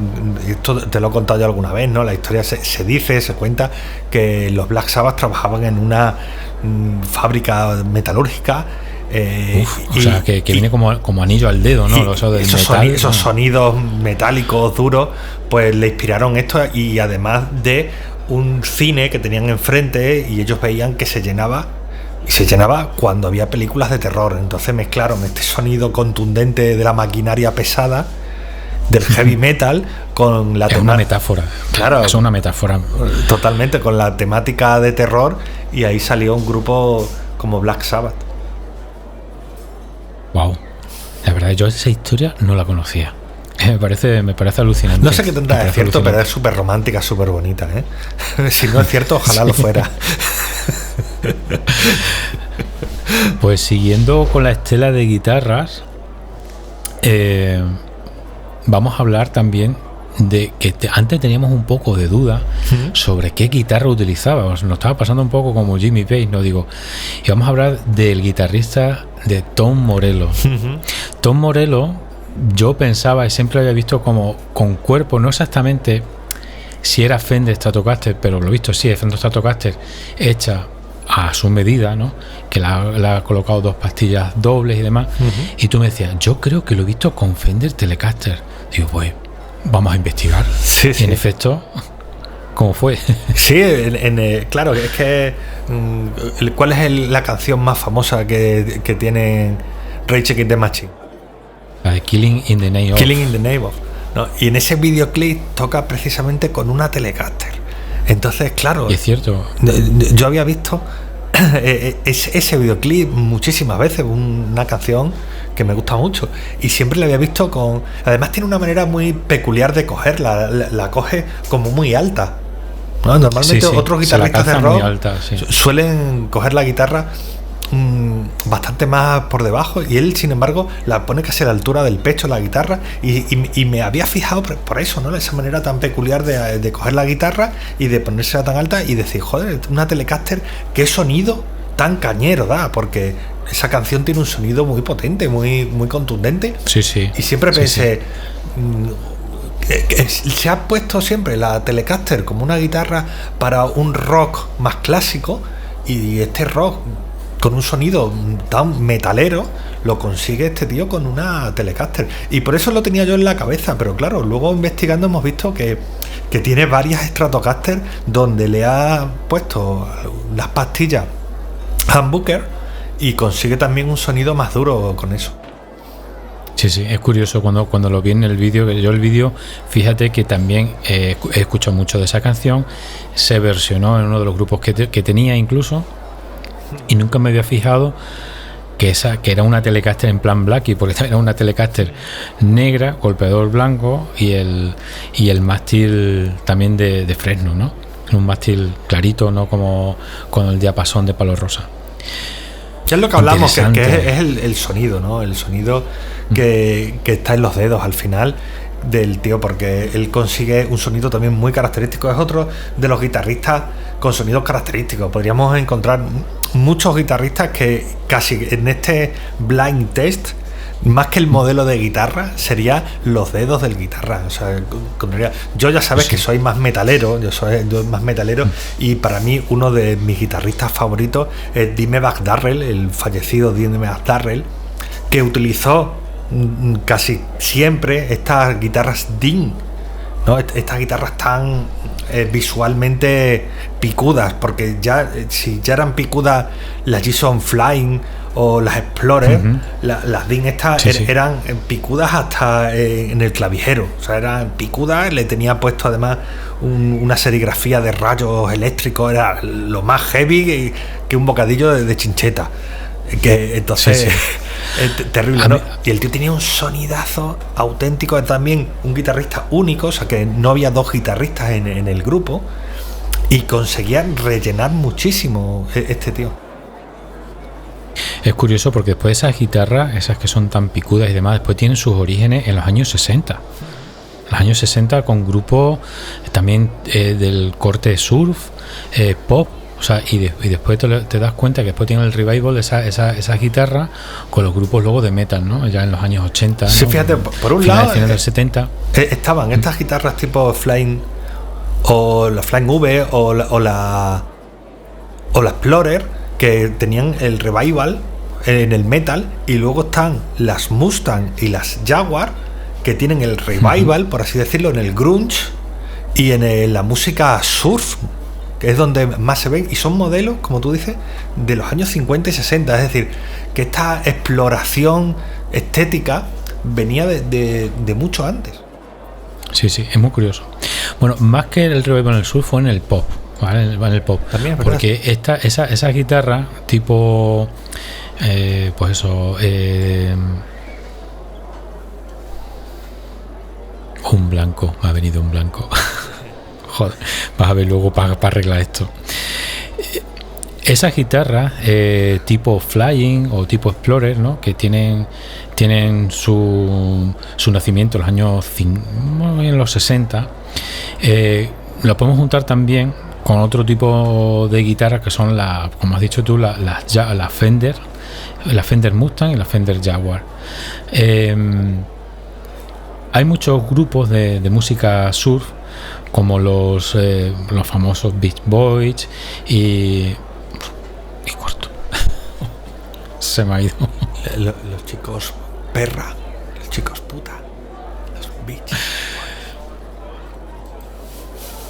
esto te lo he contado ya alguna vez, ¿no? La historia se cuenta que los Black Sabbath trabajaban en una fábrica metalúrgica. O sea, que viene como anillo al dedo, ¿no? Esos sonidos metálicos duros, pues le inspiraron esto, y además de un cine que tenían enfrente, y ellos veían que se llenaba cuando había películas de terror. Entonces mezclaron este sonido contundente de la maquinaria pesada del heavy metal con la una metáfora. Claro, es una metáfora totalmente, con la temática de terror, y ahí salió un grupo como Black Sabbath. Wow, la verdad yo esa historia no la conocía. Me parece alucinante. No sé qué tendrá de cierto, pero es súper romántica, súper bonita, ¿eh? Si no es cierto, ojalá lo fuera. Pues siguiendo con la estela de guitarras, vamos a hablar también de que antes teníamos un poco de duda sobre qué guitarra utilizábamos. Nos estaba pasando un poco como Jimmy Page, no digo. Y vamos a hablar del guitarrista de Tom Morello. Tom Morello, yo pensaba y siempre lo había visto como con cuerpo, no exactamente si era Fender Stratocaster, pero lo he visto sí, es Fender Stratocaster hecha a su medida, ¿no? Que le ha colocado 2 pastillas dobles y demás. Y tú me decías, yo creo que lo he visto con Fender Telecaster. Digo, pues vamos a investigar. Sí. En efecto, ¿cómo fue? Sí, claro, es que ¿cuál es la canción más famosa que tiene Rage Against the Machine? La de Killing in the Name of. ¿No? Y en ese videoclip toca precisamente con una Telecaster. Entonces, claro, y es cierto. Yo había visto ese videoclip muchísimas veces, una canción que me gusta mucho, y siempre la había visto con. Además tiene una manera muy peculiar de cogerla, la coge como muy alta, ¿no? Normalmente otros guitarristas de rock suelen coger la guitarra bastante más por debajo, y él sin embargo la pone casi a la altura del pecho la guitarra, y me había fijado por eso, ¿no? Esa manera tan peculiar de coger la guitarra y de ponérsela tan alta y decir, joder, una Telecaster, qué sonido tan cañero da, porque esa canción tiene un sonido muy potente, muy, muy contundente. Sí. Y siempre pensé, se ha puesto siempre la Telecaster como una guitarra para un rock más clásico, y este rock con un sonido tan metalero lo consigue este tío con una Telecaster, y por eso lo tenía yo en la cabeza. Pero claro, luego investigando hemos visto que tiene varias Stratocaster donde le ha puesto las pastillas humbucker y consigue también un sonido más duro con eso. Sí, es curioso cuando lo vi en el vídeo, que yo el vídeo, fíjate que también he escuchado mucho de esa canción, se versionó en uno de los grupos que tenía incluso, y nunca me había fijado que era una Telecaster en plan Blackie, porque era una Telecaster negra, golpeador blanco, y el mástil también de fresno, ¿no? Un mástil clarito, no como con el diapasón de palo rosa. Ya es lo que hablamos, que es el sonido, ¿no? El sonido que está en los dedos al final del tío, porque él consigue un sonido también muy característico. Es otro de los guitarristas con sonidos característicos. Podríamos encontrar muchos guitarristas que casi en este blind test, más que el modelo de guitarra, sería los dedos del guitarra. O sea, yo ya sabes que soy más metalero, yo más metalero, y para mí uno de mis guitarristas favoritos es Dimmy McDarrell, el fallecido Dimmy McDarrell, que utilizó casi siempre estas guitarras DIN, ¿no? Estas guitarras tan visualmente picudas, porque si ya eran picudas las Gibson Flying o las Explorer, las DIN estas eran picudas hasta en el clavijero. O sea, eran picudas, le tenía puesto además una serigrafía de rayos eléctricos, era lo más heavy que un bocadillo de chincheta. Que entonces es terrible, ¿no? Y el tío tenía un sonidazo auténtico, también un guitarrista único, o sea que no había dos guitarristas en el grupo, y conseguía rellenar muchísimo este tío. Es curioso porque después esas guitarras, esas que son tan picudas y demás, después tienen sus orígenes en los años 60. Los años 60 con grupos también del corte surf, pop. O sea, y después te das cuenta que después tiene el revival de esa guitarra con los grupos luego de metal, ¿no? Ya en los años 80. Sí, ¿no? fíjate, por un lado final del 70. Estaban estas guitarras tipo Flying, o la Flying V, o la Explorer, que tenían el revival en el metal, y luego están las Mustang y las Jaguar, que tienen el revival, por así decirlo, en el grunge y en la música surf, que es donde más se ven, y son modelos, como tú dices, de los años 50 y 60. Es decir, que esta exploración estética venía de mucho antes. Sí, es muy curioso. Bueno, más que el revival en el surf, fue en el pop, ¿vale? En el pop. También, porque esa guitarra tipo pues eso, un blanco, me ha venido un blanco. Joder, vas a ver luego para arreglar esto. Esas guitarras tipo Flying o tipo Explorer, ¿no? Que tienen su nacimiento en los años en los 60, lo podemos juntar también con otro tipo de guitarras que son como has dicho tú, la Fender, la Fender Mustang y la Fender Jaguar. Hay muchos grupos de música surf, como los famosos Beach Boys y corto. Se me ha ido. Los chicos perra, los chicos puta, los Beach.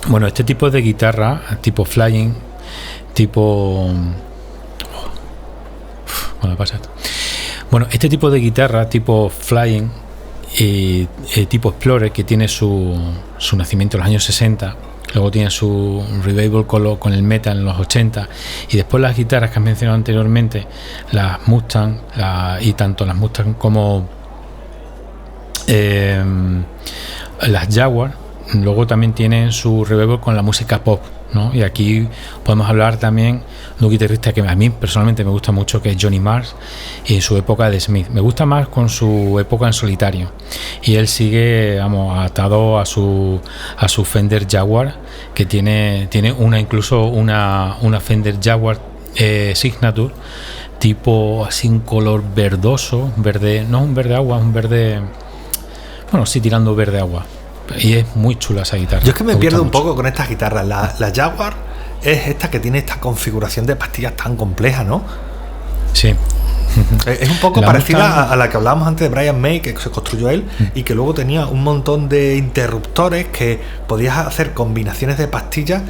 Bueno, este tipo de guitarra, tipo Flying, tipo... Bueno, pasa esto. Bueno, este tipo de guitarra, tipo Flying y tipo Explorer, que tiene su nacimiento en los años 60, luego tiene su revival con el metal en los 80, y después las guitarras que has mencionado anteriormente, las Mustang, y tanto las Mustang como las Jaguar, luego también tienen su revival con la música pop, ¿no? Y aquí podemos hablar también de un guitarrista que a mí personalmente me gusta mucho, que es Johnny Marr, y su época de Smith. Me gusta más con su época en solitario, y él sigue, atado a su Fender Jaguar, que tiene incluso una Fender Jaguar Signature, tipo así, un color verdoso, verde, no un verde agua, un verde, bueno, sí, tirando verde agua, Y es muy chula esa guitarra. Yo es que me pierdo un mucho. poco con estas guitarras. La Jaguar es esta que tiene esta configuración de pastillas tan compleja, ¿no? Sí. Es un poco La parecida Mustang, a la que hablábamos antes de Brian May, que se construyó él, y que luego tenía un montón de interruptores que podías hacer combinaciones de pastillas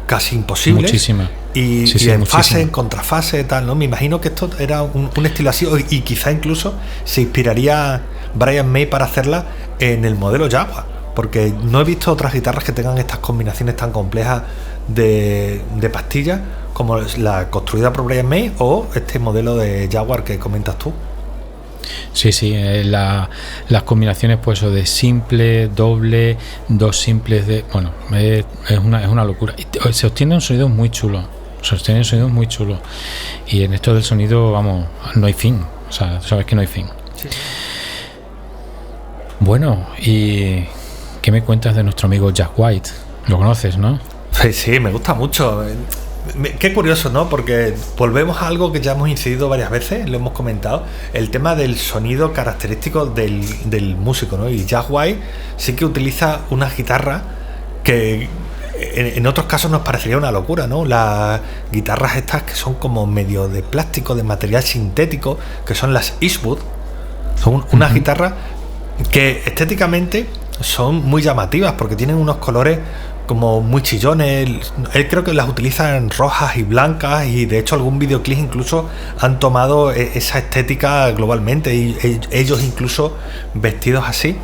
casi imposibles. Muchísimas. Y Sí, en muchísima. fase, en contrafase y tal, ¿no? Me imagino que esto era un estilo así, y quizá incluso se inspiraría Brian May para hacerla en el modelo Jaguar, porque no he visto otras guitarras que tengan estas combinaciones tan complejas de pastillas como la construida por Brian May o este modelo de Jaguar que comentas tú. Sí, las combinaciones pues eso de simple, doble, dos simples de... Bueno, es una locura. Y se obtiene un sonido muy chulo. Y en esto del sonido, vamos, no hay fin. O sea, sabes que no hay fin. Sí. Bueno, ¿y qué me cuentas de nuestro amigo Jack White? Lo conoces, ¿no? Sí, me gusta mucho. Qué curioso, ¿no? Porque volvemos a algo que ya hemos incidido varias veces, lo hemos comentado, el tema del sonido característico del músico, ¿no? Y Jack White sí que utiliza una guitarra que en otros casos nos parecería una locura, ¿no? Las guitarras estas que son como medio de plástico, de material sintético, que son las Eastwood, son unas guitarras que estéticamente son muy llamativas porque tienen unos colores como muy chillones. Él creo que las utiliza en rojas y blancas, y de hecho algún videoclip incluso han tomado esa estética globalmente, y ellos incluso vestidos así,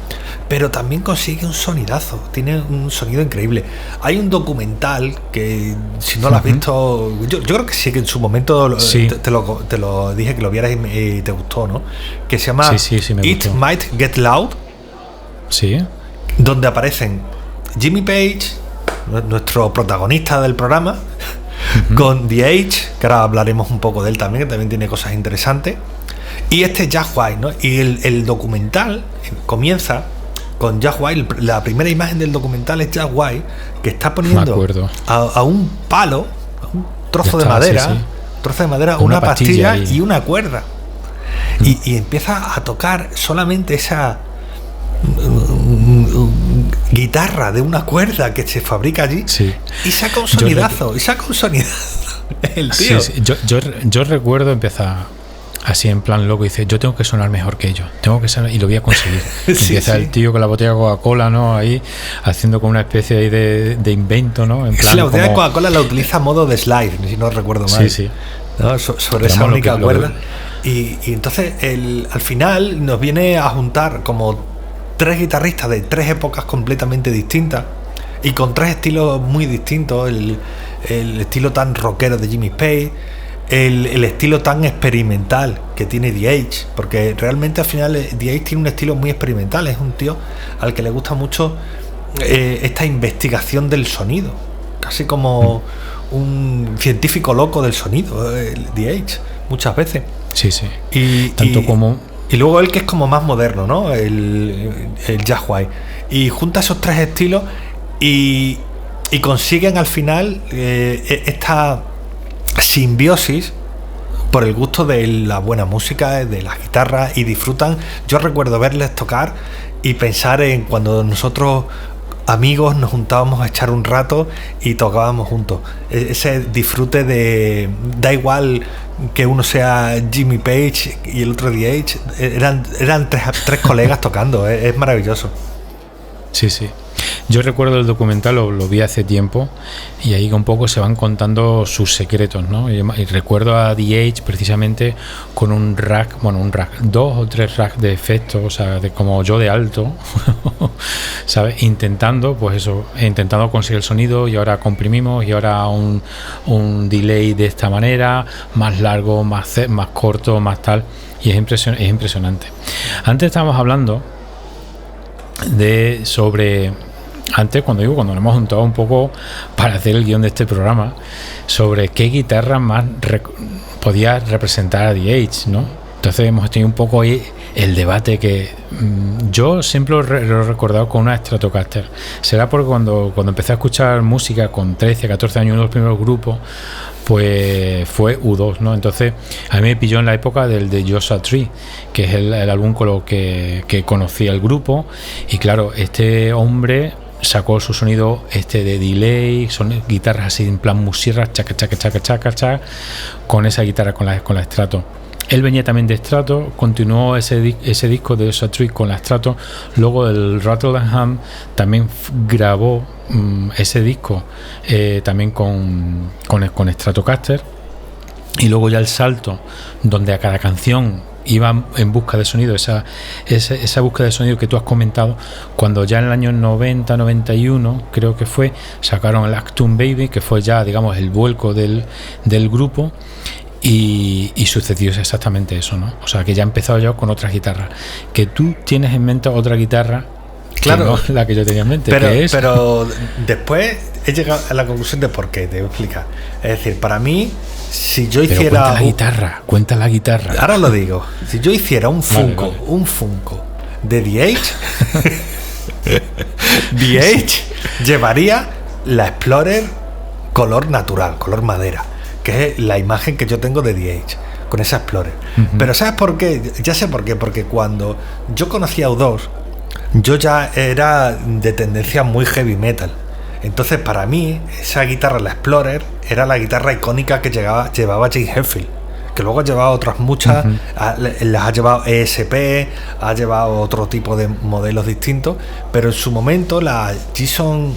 pero también consigue un sonidazo, tiene un sonido increíble. Hay un documental que si no lo has visto, yo creo que sí, que en su momento Sí. te lo dije que lo vieras y te gustó, ¿no? Que se llama Sí, me It gustó. Might Get Loud, Sí. donde aparecen Jimmy Page, nuestro protagonista del programa, con The Age, que ahora hablaremos un poco de él también, que también tiene cosas interesantes, y este Jack White, ¿no? Y el documental comienza con Jack White. La primera imagen del documental es Jack White, que está poniendo a un palo, a un trozo de madera, una pastilla ahí. y una cuerda, y empieza a tocar solamente esa guitarra de una cuerda que se fabrica allí, Sí. y saca un sonidazo, el tío. Sí. Yo recuerdo empezar así en plan loco, y dice, yo tengo que sonar mejor que ellos, tengo que sonar, y lo voy a conseguir. Empieza el tío con la botella de Coca-Cola, ¿no? Ahí haciendo como una especie ahí de invento, ¿no? En plan, La botella de Coca-Cola la utiliza a modo de slide, si no recuerdo mal. Sí. ¿No? Sobre esa única cuerda. Y entonces al final nos viene a juntar como tres guitarristas de tres épocas completamente distintas y con tres estilos muy distintos. El estilo tan rockero de Jimmy Page, el estilo tan experimental que tiene The Age, porque realmente al final The Age tiene un estilo muy experimental. Es un tío al que le gusta mucho esta investigación del sonido, casi como un científico loco del sonido, The Age, muchas veces. Sí. Y luego él, que es como más moderno, ¿no? El Jack White. Y junta esos tres estilos y consiguen al final esta simbiosis por el gusto de la buena música, de las guitarras, y disfrutan. Yo recuerdo verles tocar y pensar en cuando nosotros amigos nos juntábamos a echar un rato y tocábamos juntos. Ese disfrute de... Da igual que uno sea Jimmy Page y el otro The Age, eran tres colegas tocando. Es maravilloso. Sí. Yo recuerdo el documental, lo vi hace tiempo, y ahí un poco se van contando sus secretos, ¿no? Y recuerdo a The Age precisamente con un rack, dos o tres racks de efectos, o sea, como yo de alto, ¿sabes? Intentando conseguir el sonido, y ahora comprimimos, y ahora un delay de esta manera, más largo, más corto, más tal, y es impresionante. Antes estábamos hablando cuando nos hemos juntado un poco para hacer el guión de este programa, sobre qué guitarra más podía representar a The Age, ¿no? Entonces hemos tenido un poco ahí el debate que yo siempre lo he recordado con una Stratocaster. Será porque cuando empecé a escuchar música con 13, 14 años, uno de los primeros grupos, pues fue U2, ¿no? Entonces a mí me pilló en la época del de Joshua Tree, que es el álbum con lo que conocí al grupo, y claro, este hombre sacó su sonido de delay, son guitarras así en plan musierras, chaca, chaca, chaca, chaca, chaca, con esa guitarra con la Strato. Él venía también de Strato, continuó ese disco de Joshua Tree con la Strato. Luego el Rattle and Hum también grabó ese disco también con Stratocaster. Y luego ya el salto, donde a cada canción iba en busca de sonido, esa búsqueda de sonido que tú has comentado, cuando ya en el año 90, 91, creo que fue, sacaron el Actum Baby, que fue ya, digamos, el vuelco del grupo. Y sucedió exactamente eso, ¿no? O sea, que ya he empezado yo con otras guitarras. Que tú tienes en mente otra guitarra, claro, que no la que yo tenía en mente. Pero después he llegado a la conclusión de por qué, te voy a explicar. Es decir, para mí, si yo hiciera... Cuenta la guitarra. Ahora lo digo. Si yo hiciera un Funko, vale. un Funko de The Edge llevaría la Explorer color natural, color madera, que es la imagen que yo tengo de The Edge, con esa Explorer. Pero ¿sabes por qué? Ya sé por qué. Porque cuando yo conocí a U2, yo ya era de tendencia muy heavy metal. Entonces para mí esa guitarra, la Explorer, era la guitarra icónica que llevaba James Hetfield, que luego ha llevado otras muchas, las ha llevado ESP, ha llevado otro tipo de modelos distintos, pero en su momento la Gibson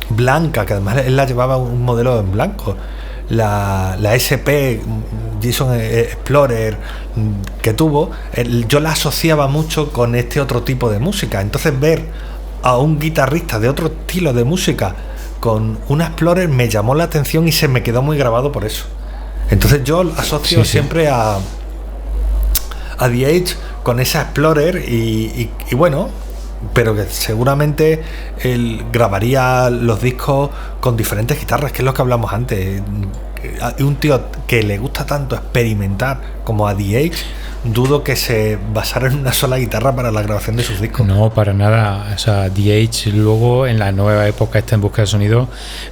blanca, que además él la llevaba un modelo en blanco, la SP Gibson Explorer que tuvo, yo la asociaba mucho con este otro tipo de música. Entonces ver a un guitarrista de otro estilo de música con una Explorer me llamó la atención y se me quedó muy grabado por eso. Entonces yo asocio siempre a The Edge con esa Explorer y bueno, pero que seguramente él grabaría los discos con diferentes guitarras, que es lo que hablamos antes. Un tío que le gusta tanto experimentar como a The Edge, dudo que se basara en una sola guitarra para la grabación de sus discos. No, para nada. O sea, The Edge luego en la nueva época esta en busca de sonido,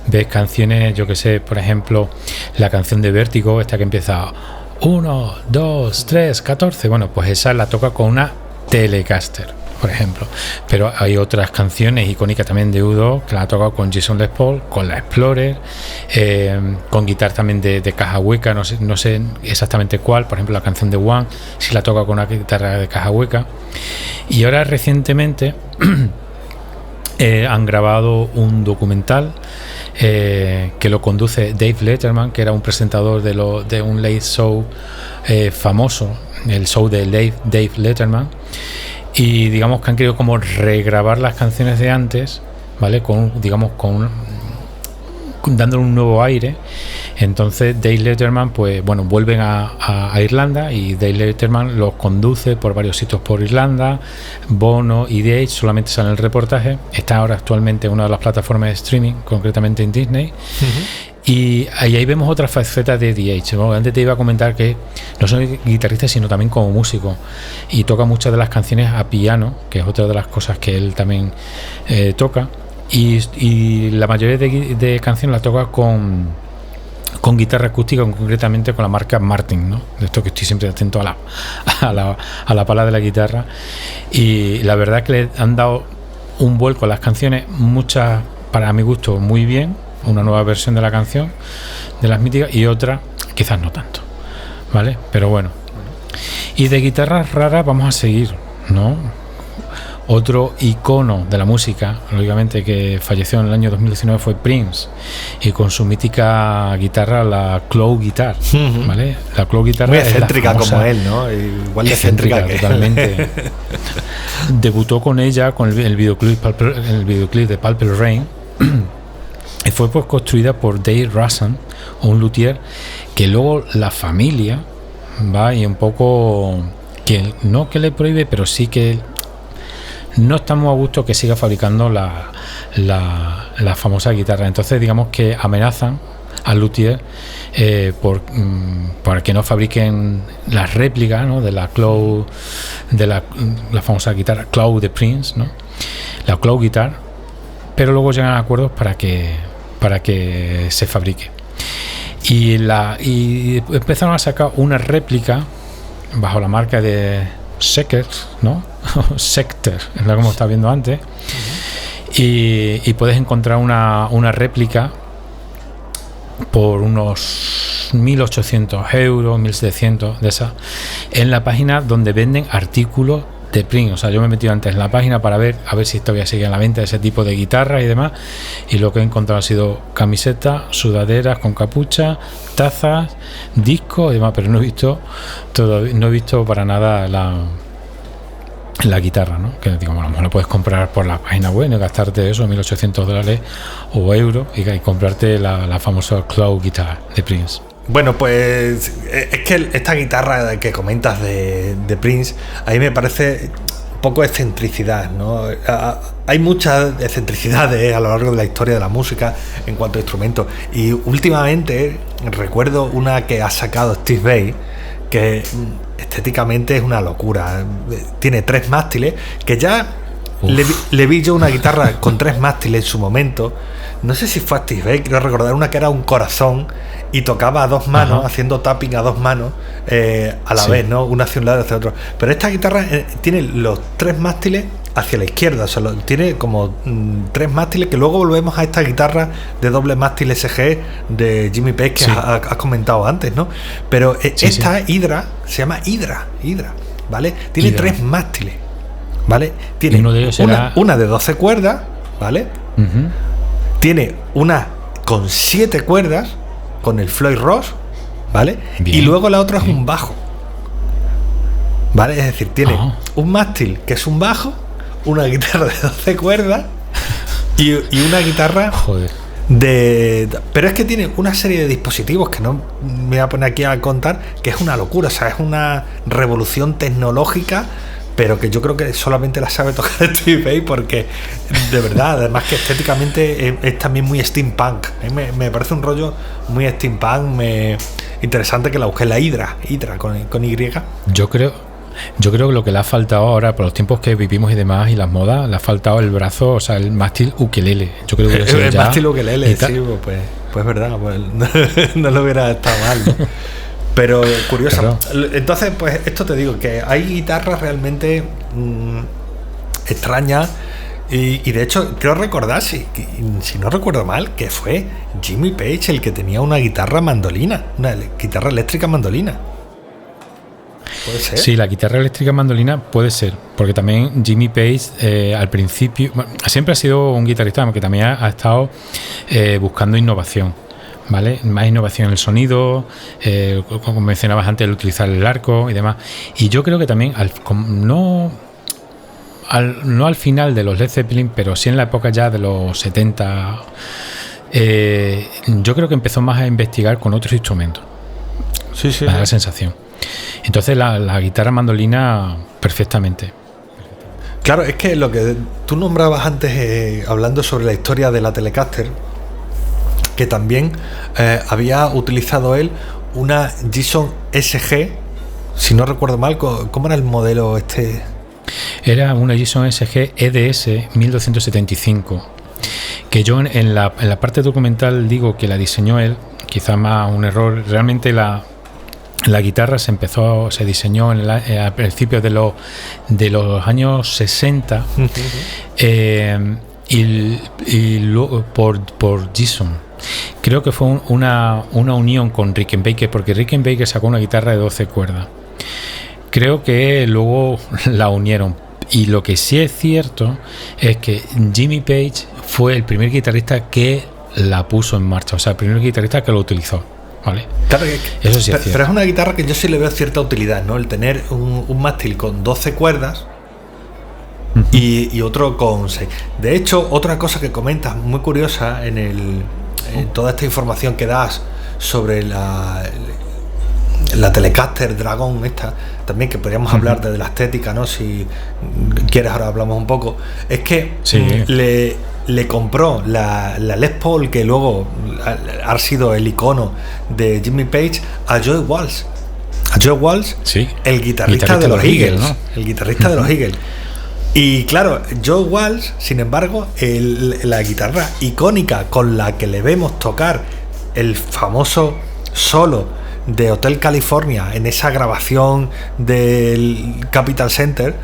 ves canciones, yo que sé, por ejemplo, la canción de Vértigo, esta que empieza 1, 2, 3, 14, bueno, pues esa la toca con una Telecaster, por ejemplo. Pero hay otras canciones icónicas también de U2 que la ha tocado con Jason Les Paul, con la Explorer, con guitarra también de caja hueca, no sé exactamente cuál, por ejemplo la canción de One, si la toca con una guitarra de caja hueca. Y ahora recientemente han grabado un documental que lo conduce Dave Letterman, que era un presentador de un late show famoso, el show de Dave Letterman. Y digamos que han querido como regrabar las canciones de antes, ¿vale? Dándole un nuevo aire. Entonces Dave Letterman, pues bueno, vuelven a Irlanda y Dave Letterman los conduce por varios sitios por Irlanda. Bono y The Edge solamente sale el reportaje. Está ahora actualmente en una de las plataformas de streaming, concretamente en Disney. Y ahí vemos otra faceta de The Edge, ¿no? Antes te iba a comentar que no soy guitarrista, sino también como músico, y toca muchas de las canciones a piano, que es otra de las cosas que él también toca, y la mayoría de canciones las toca con guitarra acústica, concretamente con la marca Martin, ¿no? De esto que estoy siempre atento a la pala de la guitarra, y la verdad es que le han dado un vuelco a las canciones, muchas para mi gusto muy bien, una nueva versión de la canción de las míticas, y otra quizás no tanto, ¿vale? Pero bueno. Y de guitarras raras vamos a seguir, ¿no? Otro icono de la música, lógicamente, que falleció en el año 2019 fue Prince, y con su mítica guitarra, la Claw Guitar, ¿vale? La Claw Guitar muy excéntrica como él, ¿no? Igual de excéntrica que totalmente. Debutó con ella con el videoclip de Purple Rain. Y fue pues construida por Dave Russin, un luthier que luego la familia va y un poco que no que le prohíbe, pero sí que no estamos a gusto que siga fabricando la famosa guitarra. Entonces digamos que amenazan al luthier para que no fabriquen las réplicas, ¿no?, de la Cloud, de la famosa guitarra Cloud de Prince, ¿no?, la Cloud Guitar, pero luego llegan a acuerdos para que se fabrique. Y empezaron a sacar una réplica bajo la marca de Schecter, ¿no? Schecter, es lo que hemos estado viendo antes. Y puedes encontrar una réplica por unos 1.800 euros, 1.700 de esas, en la página donde venden artículos de Prince. O sea, yo me he metido antes en la página para ver si todavía sigue en la venta ese tipo de guitarras y demás, y lo que he encontrado ha sido camisetas, sudaderas con capucha, tazas, discos y demás, pero no he visto para nada la guitarra, ¿no? Que digo, bueno, a lo mejor lo puedes comprar por la página web, ¿no?, gastarte eso, $1.800 o euros, y comprarte la famosa Cloud Guitar de Prince. Bueno, pues es que esta guitarra que comentas de Prince, a mí me parece un poco excentricidad, ¿no? Hay muchas excentricidades a lo largo de la historia de la música en cuanto a instrumentos, y últimamente recuerdo una que ha sacado Steve Vai, que estéticamente es una locura. Tiene 3 mástiles, que ya le vi yo una guitarra con 3 mástiles en su momento. No sé si fue a Steve Vai, quiero recordar una que era un corazón y tocaba a 2 manos, haciendo tapping a 2 manos a la vez, ¿no? Una hacia un lado y hacia otro. Pero esta guitarra tiene los 3 mástiles hacia la izquierda, o sea, tiene como 3 mástiles, que luego volvemos a esta guitarra de doble mástil SG de Jimmy Page que has comentado antes, ¿no? Pero esta Hydra se llama Hydra, ¿vale? Tiene 3 mástiles, ¿vale? Tiene uno de ellos una de 12 cuerdas, ¿vale? Tiene una con 7 cuerdas con el Floyd Rose, ¿vale? Bien. Y luego la otra es un bajo, ¿vale? Es decir, tiene un mástil que es un bajo, una guitarra de 12 cuerdas y una guitarra pero es que tiene una serie de dispositivos que no me voy a poner aquí a contar, que es una locura, o sea, es una revolución tecnológica, pero que yo creo que solamente la sabe tocar Steve Vai, porque de verdad, además que estéticamente es también muy steampunk. A mí me parece un rollo muy steampunk, interesante, que la busque, la Hydra con Y. Yo creo que lo que le ha faltado ahora, por los tiempos que vivimos y demás, y las modas, le ha faltado el brazo, o sea, el mástil ukelele. Yo creo que el mástil ukelele, sí, pues verdad, pues no lo hubiera estado mal, ¿no? Pero curioso. Claro. Entonces, pues esto te digo, que hay guitarras realmente extrañas, y de hecho creo recordar, si no recuerdo mal, que fue Jimmy Page el que tenía una guitarra mandolina, una guitarra eléctrica mandolina. ¿Puede ser? Sí, la guitarra eléctrica mandolina puede ser, porque también Jimmy Page al principio siempre ha sido un guitarrista que también ha estado buscando innovación, ¿vale? Más innovación en el sonido, como mencionabas antes, el utilizar el arco y demás. Y yo creo que también, no al final de los Led Zeppelin, pero sí en la época ya de los 70, yo creo que empezó más a investigar con otros instrumentos. Sí. Me da la sensación. Entonces la guitarra mandolina, perfectamente. Claro, es que lo que tú nombrabas antes, hablando sobre la historia de la Telecaster, que también había utilizado él una Gibson SG, si no recuerdo mal. ¿Cómo era el modelo este? Era una Gibson SG EDS 1275, que yo en la parte documental digo que la diseñó él, quizá más un error. Realmente la guitarra se diseñó a principios de los años 60 y luego por Gibson. Creo que fue una unión con Rickenbacker, porque Rickenbacker sacó una guitarra de 12 cuerdas. Creo que luego la unieron. Y lo que sí es cierto es que Jimmy Page fue el primer guitarrista que la puso en marcha, o sea, el primer guitarrista que lo utilizó, ¿vale? Claro, eso sí es cierto. Pero es una guitarra que yo sí le veo cierta utilidad, ¿no? El tener un mástil con 12 cuerdas y otro con 6. De hecho, otra cosa que comentas muy curiosa en toda esta información que das sobre la Telecaster Dragon esta, también, que podríamos hablar de la estética, ¿no? Si quieres ahora hablamos un poco. Es que le compró la Les Paul, que luego ha sido el icono de Jimmy Page, a Joe Walsh. A Joe Walsh, sí, el guitarrista de los Eagles, ¿no? El guitarrista de los Eagles. Y claro, Joe Walsh, sin embargo, la guitarra icónica con la que le vemos tocar el famoso solo de Hotel California en esa grabación del Capitol Center,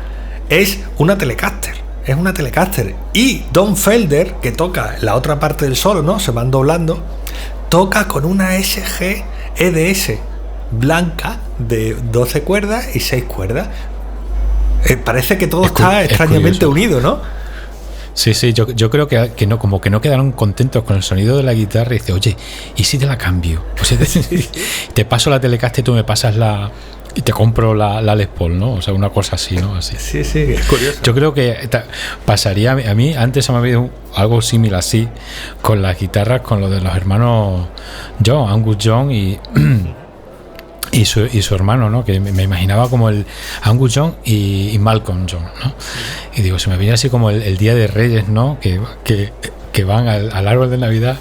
es una Telecaster. Es una Telecaster. Y Don Felder, que toca la otra parte del solo, ¿no? Se van doblando, toca con una SG EDS blanca de 12 cuerdas y 6 cuerdas. Parece que todo está extrañamente unido, ¿no? Sí, yo creo que no, como que no quedaron contentos con el sonido de la guitarra y dice, oye, ¿y si te la cambio? Pues te paso la Telecaster y tú me pasas y te compro la Les Paul, ¿no? O sea, una cosa así, ¿no? Así. Sí, es curioso. Yo creo que pasaría a mí, antes se me ha habido algo similar así con las guitarras, con lo de los hermanos John, Angus Young y su hermano, ¿no? Que me imaginaba como el Angus Young y Malcolm Young, ¿no? Y digo, se me viene así como el Día de Reyes, ¿no? Que van al árbol de Navidad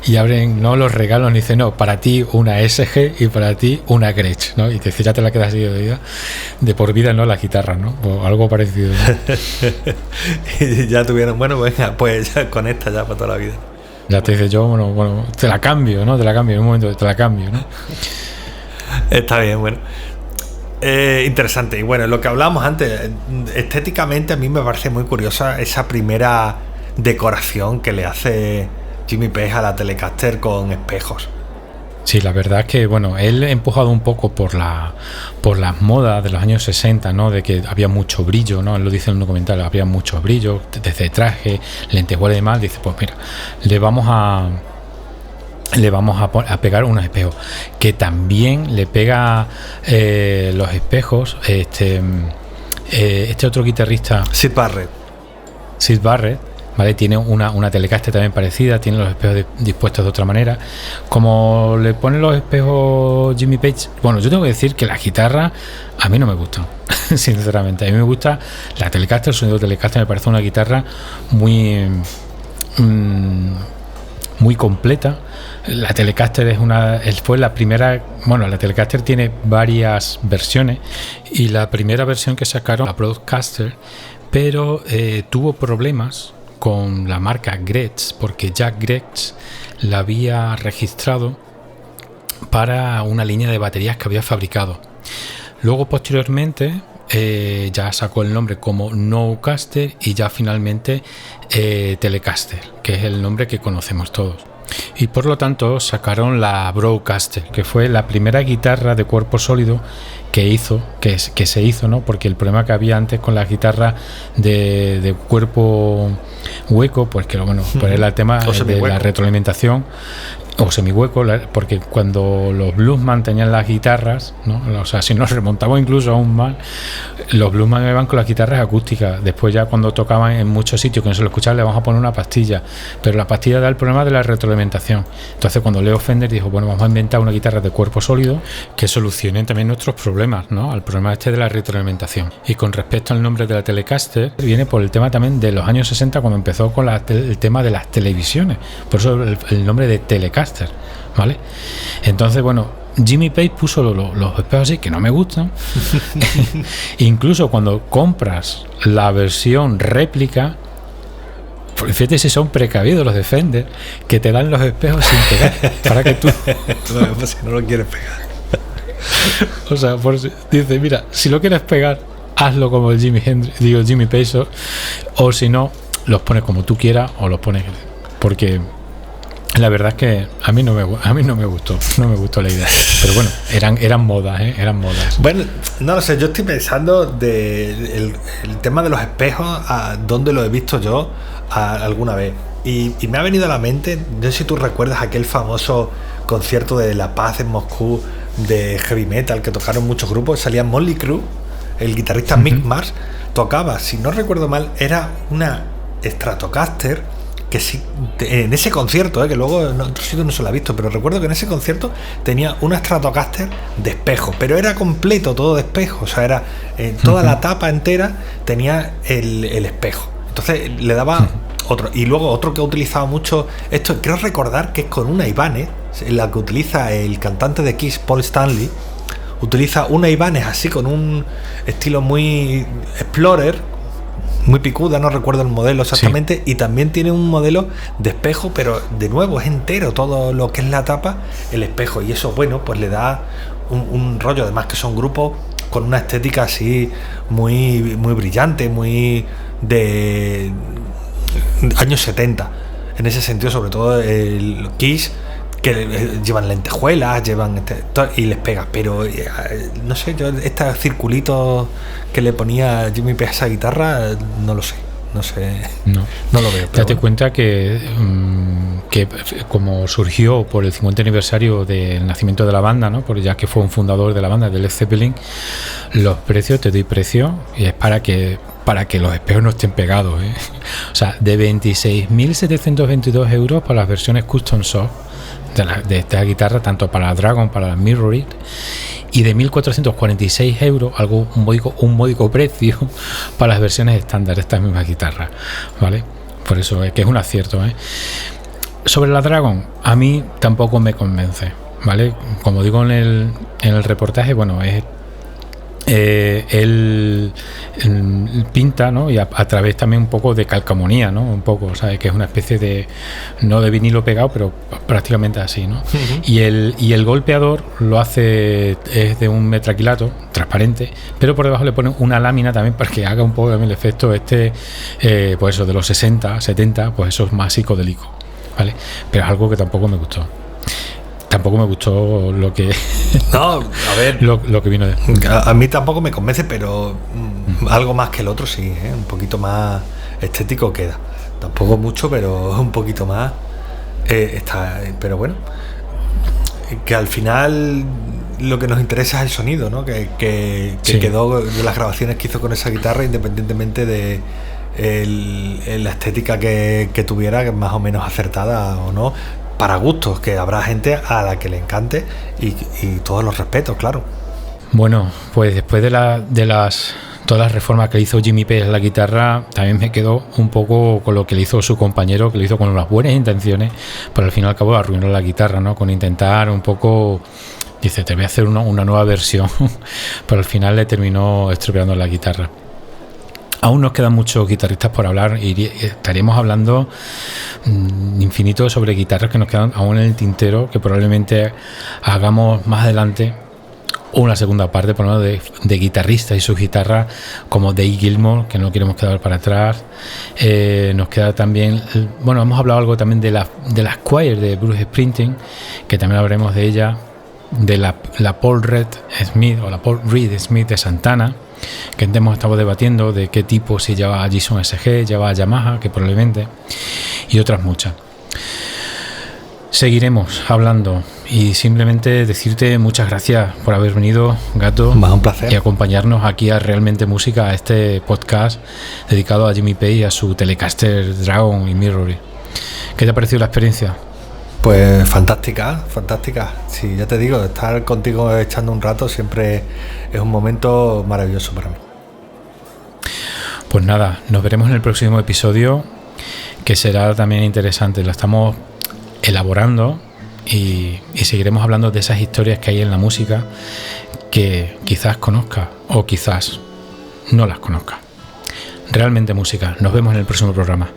y abren, ¿no?, los regalos y dicen, no, para ti una SG y para ti una Gretsch, ¿no? Y te dice, ya te la quedas de por vida, ¿no? La guitarra, ¿no? O algo parecido, ¿no? Y ya tuvieron, bueno, venga, pues ya con esta ya para toda la vida. Ya te dice yo, bueno, te la cambio, ¿no? Te la cambio, en un momento te la cambio, ¿no? Está bien, bueno. Interesante. Y bueno, lo que hablábamos antes, estéticamente a mí me parece muy curiosa esa primera decoración que le hace Jimmy Page a la Telecaster con espejos. Sí, la verdad es que, bueno, él empujado un poco por las modas de los años 60, ¿no? De que había mucho brillo, ¿no? Él lo dice en un documental, había mucho brillo, desde traje, lentejuelas y demás. Dice, pues mira, le vamos a pegar unos espejos, que también le pega los espejos este otro guitarrista, Syd Barrett, ¿vale? Tiene una Telecaster también parecida, tiene los espejos dispuestos de otra manera. Como le ponen los espejos Jimmy Page, bueno, yo tengo que decir que las guitarras a mí no me gustan, sinceramente. A mí me gusta la Telecaster, el sonido de Telecaster me parece una guitarra muy completa. La Telecaster fue la primera. Bueno, la Telecaster tiene varias versiones y la primera versión que sacaron, la Broadcaster, pero tuvo problemas con la marca Gretsch, porque Jack Gretsch la había registrado para una línea de baterías que había fabricado. Luego, posteriormente, ya sacó el nombre como Nocaster y ya finalmente Telecaster, que es el nombre que conocemos todos. Y por lo tanto sacaron la Broadcaster, que fue la primera guitarra de cuerpo sólido que se hizo, ¿no? Porque el problema que había antes con las guitarras de cuerpo hueco, pues que bueno, pues era el tema de la retroalimentación o semihueco, porque cuando los bluesman tenían las guitarras, ¿no? O sea, si nos remontamos incluso aún más, los bluesman iban con las guitarras acústicas. Después ya cuando tocaban en muchos sitios que no se lo escuchaba, le vamos a poner una pastilla, pero la pastilla da el problema de la retroalimentación. Entonces cuando Leo Fender dijo, bueno, vamos a inventar una guitarra de cuerpo sólido que solucione también nuestros problemas, ¿no? Al problema de la retroalimentación. Y con respecto al nombre de la Telecaster, viene por el tema también de los años 60, cuando empezó con el tema de las televisiones, por eso el nombre de Telecaster, ¿vale? Entonces, bueno, Jimmy Page puso los espejos así, que no me gustan. Incluso cuando compras la versión réplica, fíjate si son precavidos los de Fender, que te dan los espejos sin pegar, para que tú no lo quieres pegar. O sea, dice, mira, si lo quieres pegar, hazlo como el Jimmy Page, o si no, los pones como tú quieras o los pones, porque la verdad es que a mí no me gustó la idea. Pero bueno, eran modas, eran modas. Bueno, no lo sé, yo estoy pensando el tema de los espejos, a dónde lo he visto yo alguna vez. Y me ha venido a la mente, no sé si tú recuerdas aquel famoso concierto de La Paz en Moscú de heavy metal que tocaron muchos grupos, salía Motley Crue, el guitarrista Mick Mars tocaba, si no recuerdo mal, era una Stratocaster, que sí, en ese concierto, que luego en otro sitio no se lo ha visto, pero recuerdo que en ese concierto tenía una Stratocaster de espejo, pero era completo, todo de espejo, o sea, era toda la tapa entera tenía el espejo. Entonces le daba Y luego otro que ha utilizado mucho, esto creo recordar que es con una Ibanez, la que utiliza el cantante de Kiss, Paul Stanley, utiliza una Ibanez así con un estilo muy Explorer, muy picuda, no recuerdo el modelo exactamente, sí. Y también tiene un modelo de espejo, pero de nuevo es entero todo lo que es la tapa, el espejo, y eso, bueno, pues le da un rollo, además que son grupos con una estética así muy, muy brillante, muy de años 70, en ese sentido, sobre todo el Kiss, que llevan lentejuelas, y les pega, pero no sé, yo estos circulitos que le ponía Jimmy Page a esa guitarra, no lo sé, no lo veo. Date cuenta que como surgió por el 50 aniversario del nacimiento de la banda, ¿no? Porque ya que fue un fundador de la banda, de Led Zeppelin, los precios, te doy precio, y es para que los espejos no estén pegados, ¿eh? O sea, de 26.722 euros para las versiones Custom Shop de esta guitarra, tanto para la Dragon, para la Mirror It, y de 1.446 euros, un módico precio para las versiones estándar de estas mismas guitarras, ¿vale? Por eso es que es un acierto, ¿eh? Sobre la Dragon, a mí tampoco me convence, ¿vale? Como digo en el reportaje, bueno, es él pinta, ¿no? Y a través también un poco de calcamonía, ¿no? Un poco, ¿sabes? Que es una especie de, no de vinilo pegado, pero prácticamente así, ¿no? Uh-huh. Y el golpeador lo hace, es de un metraquilato transparente, pero por debajo le pone una lámina también para que haga un poco también el efecto pues eso, de los 60, 70, pues eso es más psicodélico, ¿vale? Pero es algo que tampoco me gustó. Tampoco me gustó lo que no, a ver, lo que vino de... a mí tampoco me convence, pero algo más que el otro sí, ¿eh? Un poquito más estético queda, tampoco mucho, pero un poquito más está, pero bueno, que al final lo que nos interesa es el sonido, ¿no? Que sí. Quedó de las grabaciones que hizo con esa guitarra, independientemente de la estética que tuviera, que más o menos acertada o no, para gustos, que habrá gente a la que le encante y todos los respetos, claro. Bueno, pues después de todas las reformas que hizo Jimmy Page a la guitarra, también me quedo un poco con lo que le hizo su compañero, que lo hizo con unas buenas intenciones, pero al fin y al cabo arruinó la guitarra, ¿no? Con intentar un poco, dice, te voy a hacer una nueva versión, pero al final le terminó estropeando la guitarra. Aún nos quedan muchos guitarristas por hablar y estaríamos hablando infinito sobre guitarras que nos quedan aún en el tintero, que probablemente hagamos más adelante una segunda parte, por lo menos de guitarristas y sus guitarras, como Dave Gilmour, que no queremos quedar para atrás. Nos queda también, bueno, hemos hablado algo también de la Squier de Bruce Springsteen, que también hablaremos de ella, de la Paul Reed Smith o la Paul Reed Smith de Santana, que hemos estado debatiendo de qué tipo, si lleva a Gibson SG, lleva a Yamaha, que probablemente, y otras muchas. Seguiremos hablando y simplemente decirte muchas gracias por haber venido, Gato, más un placer, y acompañarnos aquí a Realmente Música, a este podcast dedicado a Jimmy Page y a su Telecaster Dragon y Mirror. ¿Qué te ha parecido la experiencia? Pues fantástica. Sí, ya te digo, estar contigo echando un rato siempre es un momento maravilloso para mí. Pues nada, nos veremos en el próximo episodio, que será también interesante. Lo estamos elaborando y seguiremos hablando de esas historias que hay en la música que quizás conozca o quizás no las conozca. Realmente Música. Nos vemos en el próximo programa.